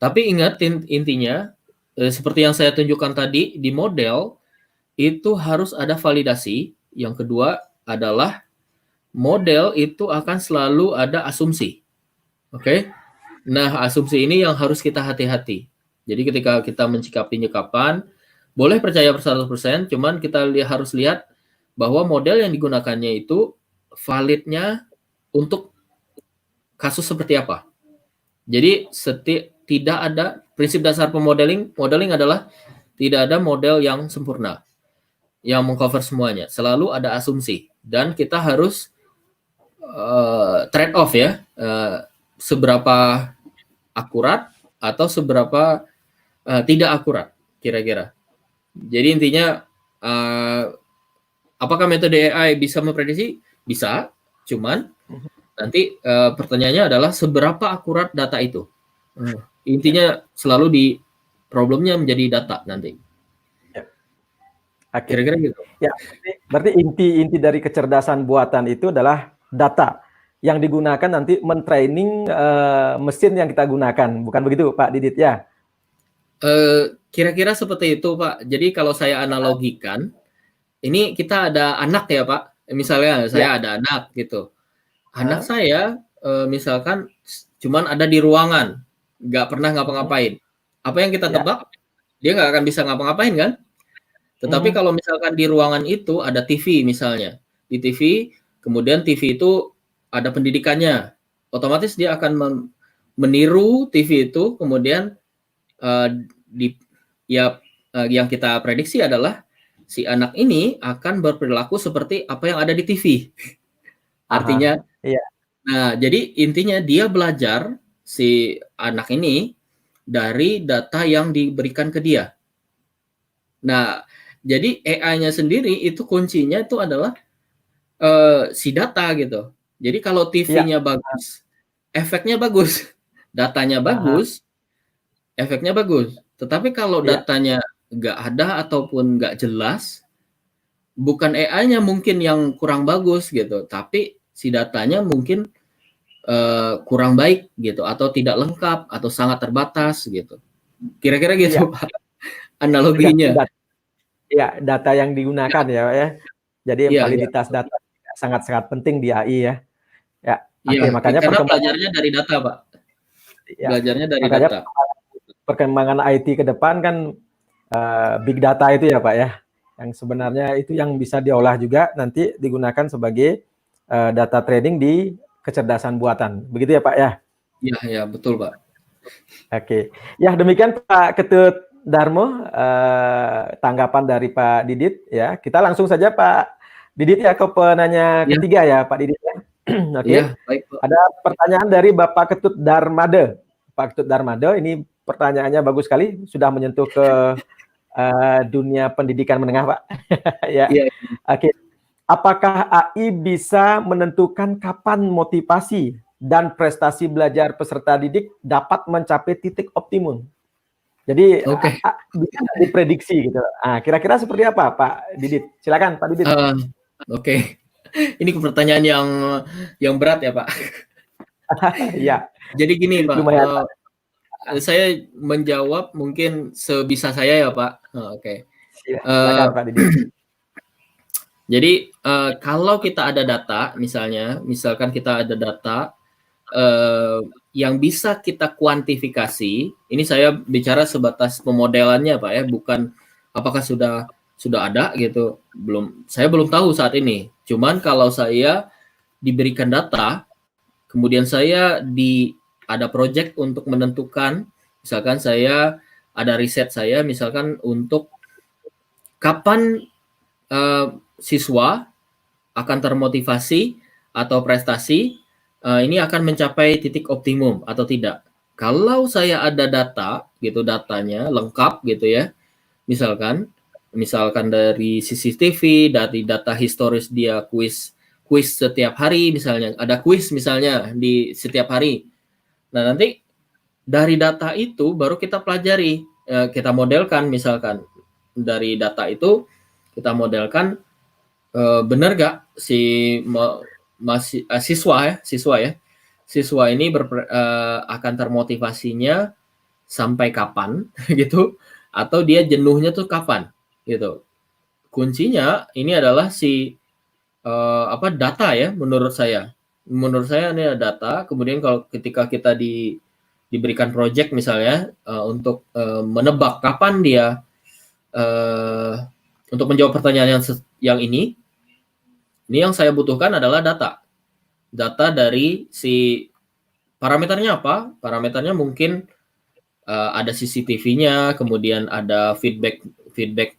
Tapi ingat, intinya seperti yang saya tunjukkan tadi di model, itu harus ada validasi. Yang kedua adalah model itu akan selalu ada asumsi. Oke? Nah, asumsi ini yang harus kita hati-hati. Jadi ketika kita menyikapan, boleh percaya 100%, cuman kita harus lihat bahwa model yang digunakannya itu validnya untuk kasus seperti apa. Jadi tidak ada prinsip dasar modeling adalah tidak ada model yang sempurna, yang mengcover semuanya. Selalu ada asumsi, dan kita harus trade off ya, seberapa akurat atau seberapa tidak akurat kira-kira. Jadi intinya, apakah metode AI bisa memprediksi? Bisa, cuman nanti pertanyaannya adalah seberapa akurat data itu. Intinya selalu di problemnya menjadi data nanti. Kira-kira gitu. Ya, berarti inti dari kecerdasan buatan itu adalah data yang digunakan nanti mentraining mesin yang kita gunakan, bukan begitu Pak Didit ya? Kira-kira seperti itu Pak. Jadi kalau saya analogikan, ini kita ada anak ya Pak. Misalnya saya ada anak gitu. Anak saya misalkan cuman ada di ruangan, nggak pernah ngapa-ngapain. Apa yang kita tebak? Dia nggak akan bisa ngapa-ngapain kan? Tetapi kalau misalkan di ruangan itu ada TV misalnya, di TV, kemudian TV itu ada pendidikannya, otomatis dia akan meniru TV itu, kemudian yang kita prediksi adalah si anak ini akan berperilaku seperti apa yang ada di TV. Artinya, nah jadi intinya dia belajar, si anak ini, dari data yang diberikan ke dia. Nah, jadi AI-nya sendiri itu kuncinya itu adalah si data gitu. Jadi kalau TV-nya bagus, efeknya bagus, datanya bagus, efeknya bagus. Tetapi kalau datanya nggak ada ataupun nggak jelas, bukan AI-nya mungkin yang kurang bagus gitu, tapi si datanya mungkin kurang baik gitu, atau tidak lengkap, atau sangat terbatas gitu. Kira-kira gitu Pak analoginya. Ya, data yang digunakan ya. Jadi validitas data sangat-sangat penting di AI ya. Makanya belajarnya dari data Pak. Belajarnya dari data. Perkembangan IT ke depan kan big data itu ya Pak ya. Yang sebenarnya itu yang bisa diolah juga nanti digunakan sebagai data trading di kecerdasan buatan. Begitu ya Pak ya? Iya, betul Pak. Oke. Ya, demikian Pak Ketut Darmo, tanggapan dari Pak Didit ya. Kita langsung saja Pak Didit ya ke penanya ketiga ya Pak Didit ya. Oke. Baik, Pak. Ada pertanyaan dari Bapak Ketut Darmade. Pak Ketut Darmade, ini pertanyaannya bagus sekali, sudah menyentuh ke dunia pendidikan menengah Pak. Ya. Oke. Apakah AI bisa menentukan kapan motivasi dan prestasi belajar peserta didik dapat mencapai titik optimum? Jadi bisa diprediksi gitu. Kira-kira seperti apa Pak Didit? Silakan Pak Didit. Oke. Ini pertanyaan yang berat ya Pak. Iya. Jadi gini Pak, saya menjawab mungkin sebisa saya ya Pak. Oke. Silakan Pak Didit. Jadi kalau kita ada data, misalkan kita ada data yang bisa kita kuantifikasi, ini saya bicara sebatas pemodelannya Pak ya, bukan apakah sudah ada gitu, saya belum tahu saat ini. Cuman kalau saya diberikan data, kemudian saya ada project untuk menentukan, misalkan saya ada riset saya, misalkan untuk kapan siswa akan termotivasi atau prestasi ini akan mencapai titik optimum atau tidak. Kalau saya ada data gitu, datanya lengkap gitu ya, misalkan misalkan dari CCTV, dari data historis dia kuis setiap hari, misalnya ada kuis misalnya di setiap hari. Nah, nanti dari data itu baru kita pelajari, kita modelkan, misalkan dari data itu kita modelkan benar gak si siswa ini akan termotivasinya sampai kapan gitu, atau dia jenuhnya tuh kapan gitu. Kuncinya ini adalah si data ya, menurut saya ini ada data. Kemudian kalau ketika kita diberikan project misalnya untuk menebak kapan dia untuk menjawab pertanyaan yang ini yang saya butuhkan adalah data dari si parameternya apa? Parameternya mungkin ada CCTV-nya, kemudian ada feedback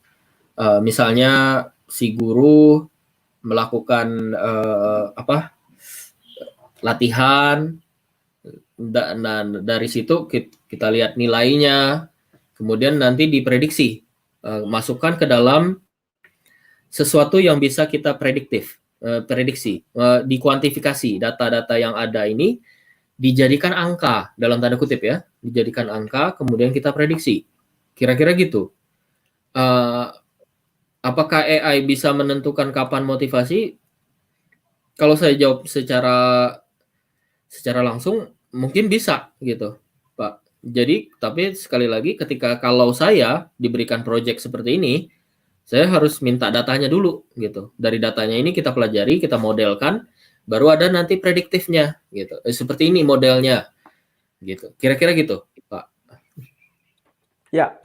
misalnya si guru melakukan latihan, dan dari situ kita lihat nilainya, kemudian nanti diprediksi, masukkan ke dalam sesuatu yang bisa kita prediksi, dikuantifikasi. Data-data yang ada ini dijadikan angka, dalam tanda kutip ya, dijadikan angka, kemudian kita prediksi. Kira-kira gitu. Apakah AI bisa menentukan kapan motivasi? Kalau saya jawab secara langsung, mungkin bisa gitu, Pak. Jadi, tapi sekali lagi, kalau saya diberikan project seperti ini, saya harus minta datanya dulu gitu. Dari datanya ini kita pelajari, kita modelkan, baru ada nanti prediktifnya gitu. Seperti ini modelnya gitu. Kira-kira gitu, Pak. Ya,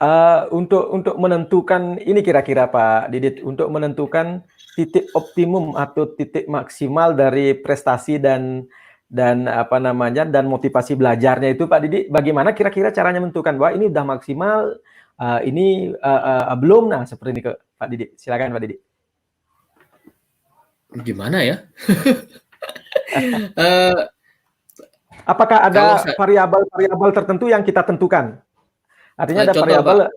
untuk menentukan ini kira-kira Pak Didit, untuk menentukan titik optimum atau titik maksimal dari prestasi dan motivasi belajarnya itu Pak Didit, bagaimana kira-kira caranya menentukan bahwa ini udah maksimal, ini belum, nah seperti ini Pak Didit. Silakan Pak Didit. Gimana ya? Apakah ada variabel tertentu yang kita tentukan? Artinya ada variabel,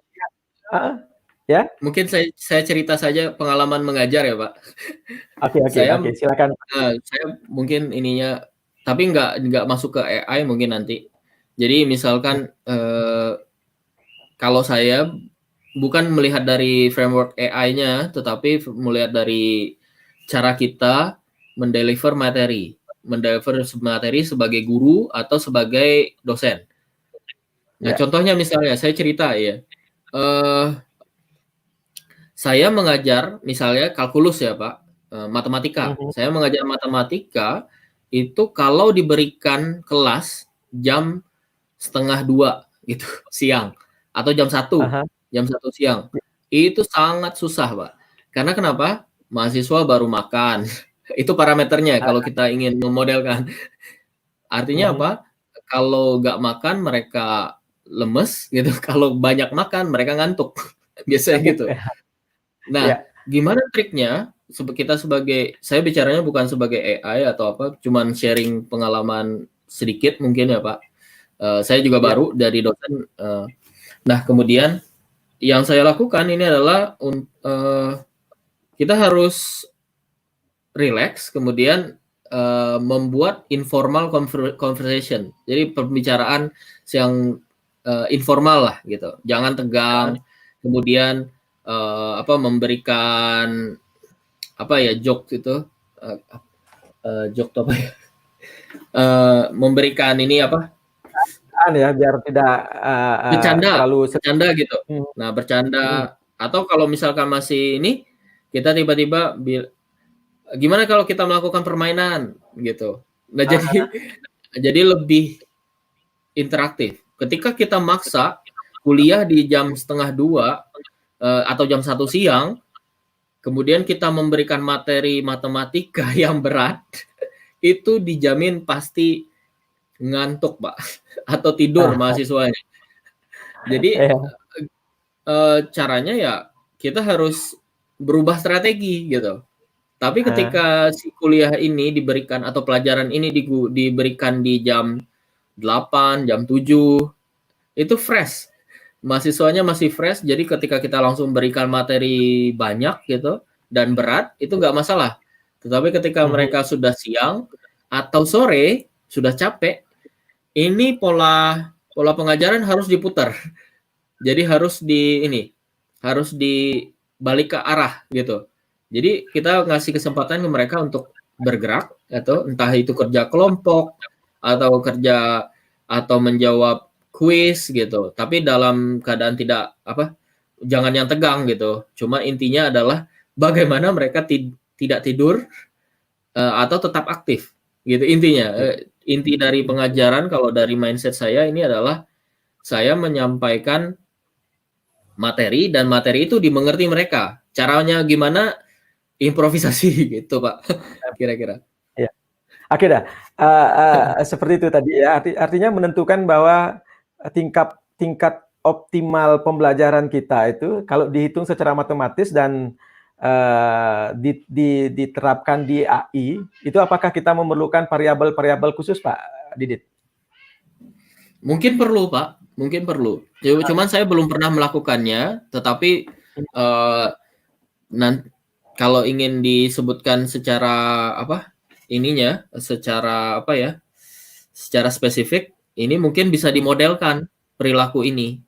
ya? Mungkin saya cerita saja pengalaman mengajar ya Pak. Oke, silakan. Saya mungkin ininya, tapi nggak masuk ke AI mungkin nanti. Jadi misalkan kalau saya bukan melihat dari framework AI-nya, tetapi melihat dari cara kita mendeliver materi sebagai guru atau sebagai dosen. Nah, contohnya misalnya saya cerita ya, saya mengajar misalnya kalkulus ya Pak, matematika. Saya mengajar matematika itu kalau diberikan kelas jam 1:30 gitu siang atau jam 1 siang, itu sangat susah Pak. Karena kenapa? Mahasiswa baru makan. Itu parameternya kalau kita ingin memodelkan. Artinya apa? Kalau nggak makan mereka lemes gitu, kalau banyak makan mereka ngantuk. Biasanya gitu. Nah, gimana triknya? Saya bicaranya bukan sebagai AI atau apa, cuman sharing pengalaman sedikit mungkin ya Pak. Saya juga baru dari dosen. Nah, kemudian yang saya lakukan ini adalah kita harus relax, kemudian membuat informal conversation. Jadi pembicaraan yang informal lah gitu. Jangan tegang. Kemudian memberikan joke itu, joke apa ya? Memberikan ini ya biar tidak bercanda gitu. Nah, bercanda atau kalau misalkan masih ini, kita tiba-tiba gimana kalau kita melakukan permainan gitu. Nah, jadi lebih interaktif. Ketika kita maksa kuliah di jam 1:30 atau jam 1 siang, kemudian kita memberikan materi matematika yang berat, itu dijamin pasti ngantuk Pak, atau tidur mahasiswanya. Jadi caranya ya kita harus berubah strategi gitu. Tapi ketika si kuliah ini diberikan atau pelajaran ini diberikan di jam 8, jam 7, itu fresh. mahasiswanya masih fresh, jadi ketika kita langsung berikan materi banyak gitu dan berat itu nggak masalah. Tetapi ketika mereka sudah siang atau sore sudah capek, ini pola pengajaran harus diputar. Jadi harus dibalik ke arah gitu. Jadi kita ngasih kesempatan ke mereka untuk bergerak atau entah itu kerja kelompok atau menjawab kuis gitu. Tapi dalam keadaan jangan yang tegang gitu. Cuma intinya adalah bagaimana mereka tidak tidur atau tetap aktif gitu intinya. Inti dari pengajaran kalau dari mindset saya ini adalah saya menyampaikan materi dan materi itu dimengerti mereka. Caranya gimana? Improvisasi gitu, Pak. Kira-kira. Ya. Oke dah. Seperti itu tadi ya. Artinya menentukan bahwa tingkat optimal pembelajaran kita itu kalau dihitung secara matematis dan diterapkan di AI, itu apakah kita memerlukan variabel-variabel khusus, Pak Didit? Mungkin perlu, Pak. Mungkin perlu. Cuman saya belum pernah melakukannya, tetapi kalau ingin disebutkan secara secara spesifik, ini mungkin bisa dimodelkan perilaku ini.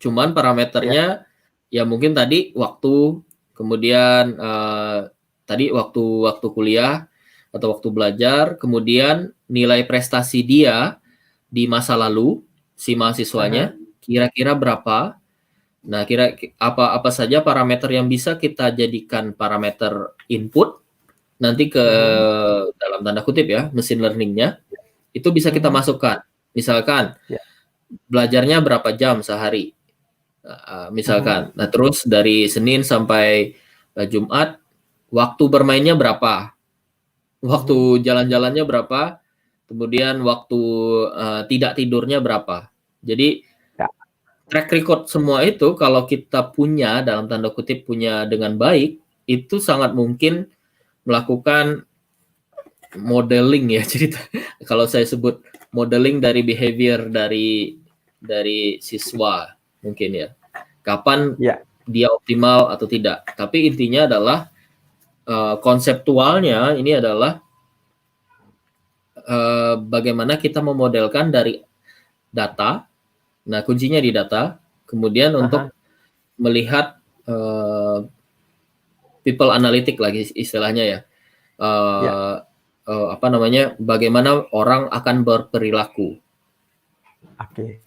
Cuman parameternya ya mungkin tadi waktu, kemudian tadi waktu kuliah atau waktu belajar, kemudian nilai prestasi dia di masa lalu si mahasiswanya kira-kira berapa. Nah, apa saja parameter yang bisa kita jadikan parameter input nanti ke dalam tanda kutip ya mesin learningnya itu bisa kita masukkan. Misalkan belajarnya berapa jam sehari, misalkan. Nah, terus dari Senin sampai Jumat waktu bermainnya berapa, waktu jalan-jalannya berapa, kemudian waktu tidak tidurnya berapa. Jadi track record semua itu kalau kita punya dalam tanda kutip punya dengan baik, itu sangat mungkin melakukan modeling ya cerita. Kalau saya sebut modeling dari behavior dari siswa mungkin ya. Kapan dia optimal atau tidak. Tapi intinya adalah konseptualnya ini adalah bagaimana kita memodelkan dari data. Nah, kuncinya di data. Kemudian untuk melihat people analytic lagi istilahnya ya. Bagaimana orang akan berperilaku. Oke.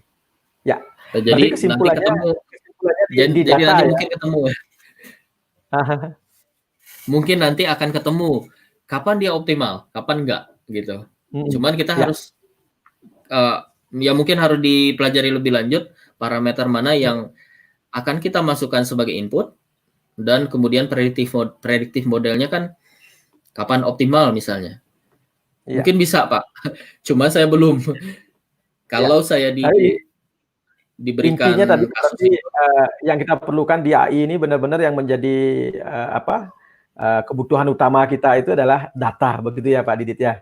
Ya. Jadi kesimpulannya, nanti ketemu. Mungkin ketemu ya. Mungkin nanti akan ketemu kapan dia optimal, kapan enggak gitu. Cuman kita harus ya mungkin harus dipelajari lebih lanjut parameter mana yang akan kita masukkan sebagai input dan kemudian prediktif modelnya kan kapan optimal misalnya. Mungkin bisa, Pak. Cuma saya belum. Kalau saya diberikan intinya tadi yang kita perlukan di AI ini benar-benar yang menjadi kebutuhan utama kita itu adalah data, begitu ya Pak Didit ya?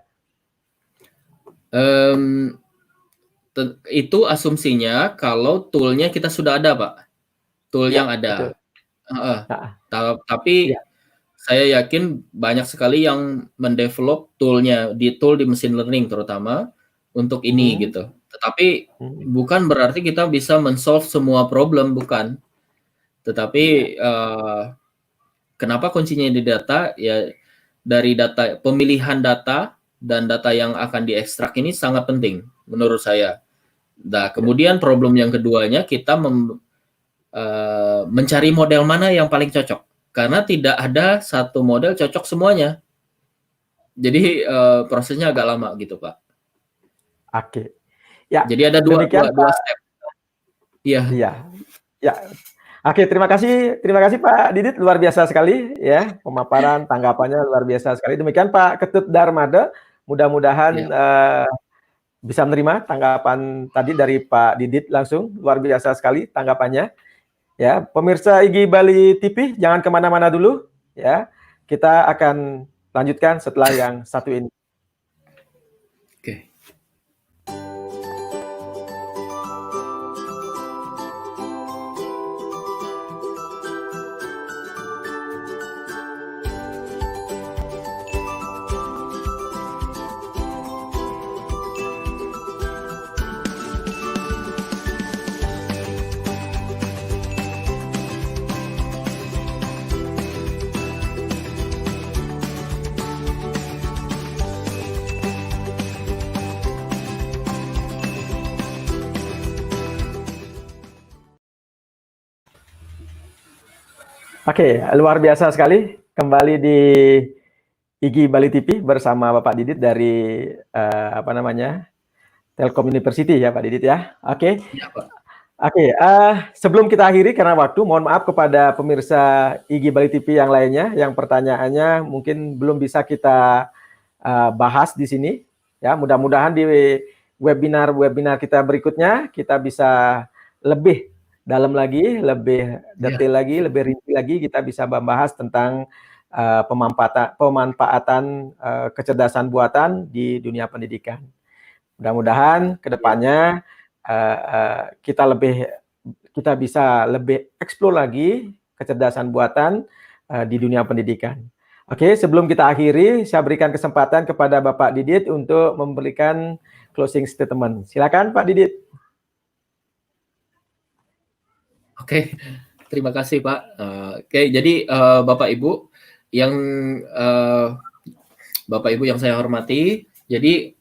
Itu asumsinya kalau toolnya kita sudah ada, Pak. Tool yang ada. Tapi saya yakin banyak sekali yang mendevelop toolnya di mesin learning terutama untuk ini gitu. Tetapi bukan berarti kita bisa men-solve semua problem, bukan. Tetapi kenapa kuncinya di data? Ya dari data, pemilihan data dan data yang akan diekstrak ini sangat penting menurut saya. Nah, kemudian problem yang keduanya kita mencari model mana yang paling cocok. Karena tidak ada satu model cocok semuanya. Jadi prosesnya agak lama gitu, Pak. Oke. Ya. Jadi ada dua step. Iya. Ya. Oke, terima kasih Pak Didit, luar biasa sekali ya pemaparan tanggapannya luar biasa sekali. Demikian Pak Ketut Darmada, mudah-mudahan bisa menerima tanggapan tadi dari Pak Didit langsung, luar biasa sekali tanggapannya. Ya, pemirsa IGI Bali TV, jangan kemana-mana dulu ya. Kita akan lanjutkan setelah yang satu ini. Oke, luar biasa sekali kembali di IGI Bali TV bersama Bapak Didit dari Telkom University ya Pak Didit ya. Oke. Ya, Pak. Oke, sebelum kita akhiri karena waktu, mohon maaf kepada pemirsa IGI Bali TV yang lainnya yang pertanyaannya mungkin belum bisa kita bahas di sini. Ya, mudah-mudahan di webinar kita berikutnya kita bisa lebih dalam lagi, lebih detail lagi, lebih rinci lagi, kita bisa membahas tentang pemanfaatan kecerdasan buatan di dunia pendidikan. Mudah-mudahan kedepannya kita bisa lebih eksplor lagi kecerdasan buatan di dunia pendidikan. Oke, sebelum kita akhiri, saya berikan kesempatan kepada Bapak Didit untuk memberikan closing statement. Silakan Pak Didit. Oke, terima kasih Pak. Oke, jadi Bapak Ibu yang saya hormati, jadi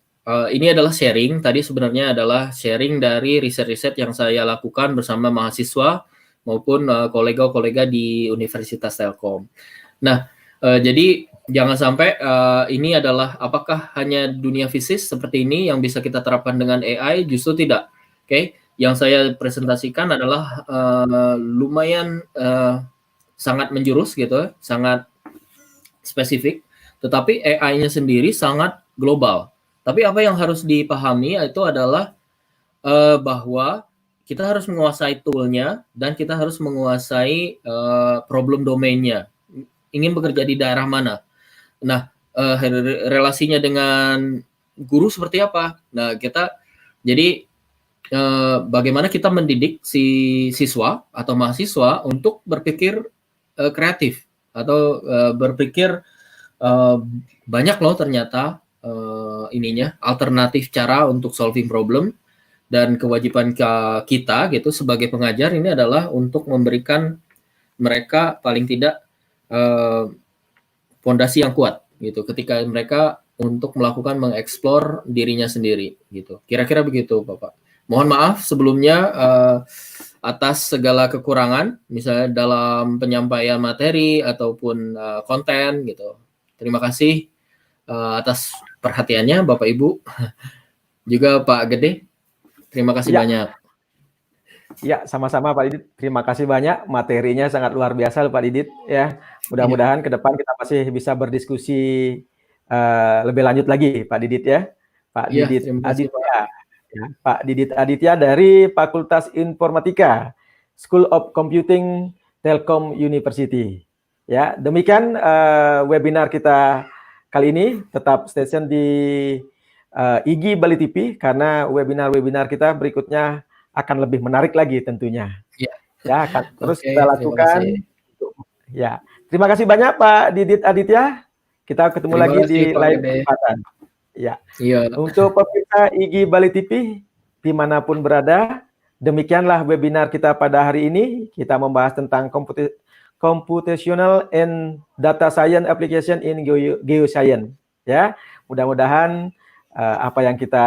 ini adalah sharing. Tadi sebenarnya adalah sharing dari riset-riset yang saya lakukan bersama mahasiswa maupun kolega-kolega di Universitas Telkom. Nah, jadi jangan sampai ini adalah apakah hanya dunia fisik seperti ini yang bisa kita terapkan dengan AI? Justru tidak. Oke. Yang saya presentasikan adalah lumayan sangat menjurus gitu, sangat spesifik, tetapi AI-nya sendiri sangat global. Tapi apa yang harus dipahami itu adalah bahwa kita harus menguasai tool-nya dan kita harus menguasai problem domain-nya. Ingin bekerja di daerah mana? Nah, relasinya dengan guru seperti apa? Nah, bagaimana kita mendidik si siswa atau mahasiswa untuk berpikir kreatif atau berpikir banyak loh ternyata alternatif cara untuk solving problem, dan kewajiban kita gitu sebagai pengajar ini adalah untuk memberikan mereka paling tidak fondasi yang kuat gitu ketika mereka untuk melakukan mengeksplor dirinya sendiri gitu. Kira-kira begitu Bapak. Mohon maaf sebelumnya atas segala kekurangan, misalnya dalam penyampaian materi ataupun konten gitu. Terima kasih atas perhatiannya Bapak Ibu, juga Pak Gede. Terima kasih banyak. Ya, sama-sama Pak Didit. Terima kasih banyak. Materinya sangat luar biasa Pak Didit. Ya, mudah-mudahan ke depan kita masih bisa berdiskusi lebih lanjut lagi Pak Didit ya. Pak Didit Aditya. Ya, Pak Didit Aditya dari Fakultas Informatika, School of Computing, Telkom University. Ya, demikian webinar kita kali ini. Tetap stay tune di IGI Bali TV karena webinar-webinar kita berikutnya akan lebih menarik lagi tentunya. Ya, akan terus kita lakukan. Ya, terima kasih banyak Pak Didit Aditya. Kita ketemu lagi di lain kesempatan. Ya. Untuk pemirsa IGI Bali TV dimanapun berada, demikianlah webinar kita pada hari ini. Kita membahas tentang computational and data science application in geoscience. Ya, mudah-mudahan apa yang kita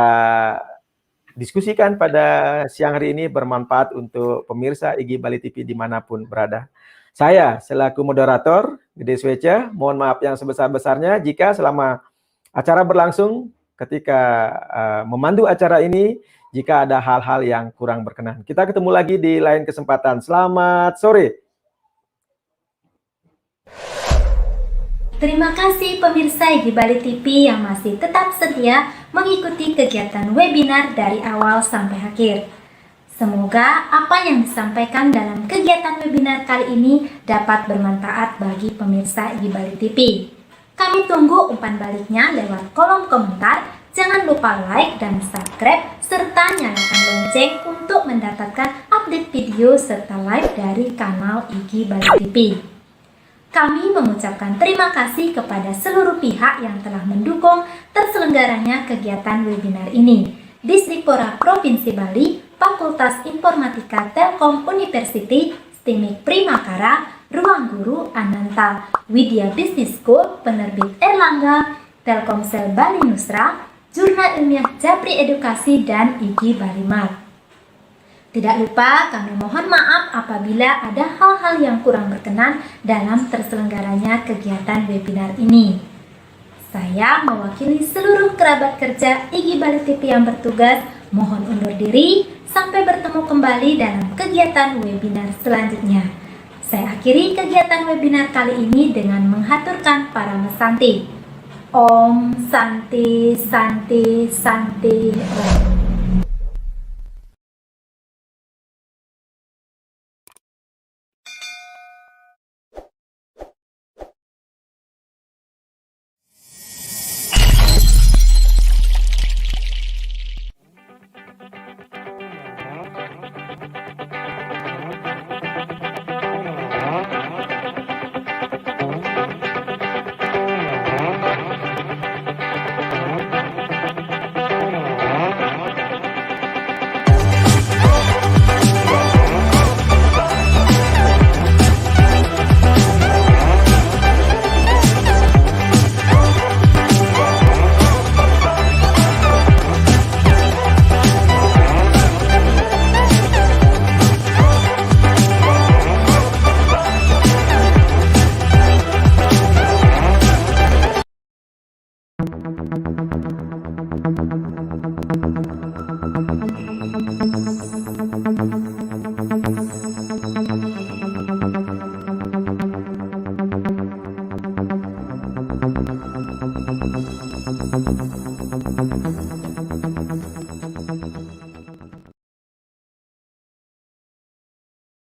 diskusikan pada siang hari ini bermanfaat untuk pemirsa IGI Bali TV dimanapun berada. Saya selaku moderator Gede Swece, mohon maaf yang sebesar-besarnya jika selama acara berlangsung ketika memandu acara ini, jika ada hal-hal yang kurang berkenan. Kita ketemu lagi di lain kesempatan. Selamat sore. Terima kasih pemirsa IGI Bali TV yang masih tetap setia mengikuti kegiatan webinar dari awal sampai akhir. Semoga apa yang disampaikan dalam kegiatan webinar kali ini dapat bermanfaat bagi pemirsa IGI Bali TV. Kami tunggu umpan baliknya lewat kolom komentar. Jangan lupa like dan subscribe serta nyalakan lonceng untuk mendapatkan update video serta live dari kanal IGI Bali TV. Kami mengucapkan terima kasih kepada seluruh pihak yang telah mendukung terselenggaranya kegiatan webinar ini. Distripora Provinsi Bali, Fakultas Informatika Telkom University, STIMIK Primakara, Ruang Guru Ananta, Widya Business School, Penerbit Erlangga, Telkomsel Bali Nusra, Jurnal Ilmiah Japri Edukasi, dan IGI Bali Mart. Tidak lupa kami mohon maaf apabila ada hal-hal yang kurang berkenan dalam terselenggaranya kegiatan webinar ini. Saya mewakili seluruh kerabat kerja IGI Bali TV yang bertugas mohon undur diri sampai bertemu kembali dalam kegiatan webinar selanjutnya. Saya akhiri kegiatan webinar kali ini dengan menghaturkan para mesanti. Om Santi Santi Santi Om.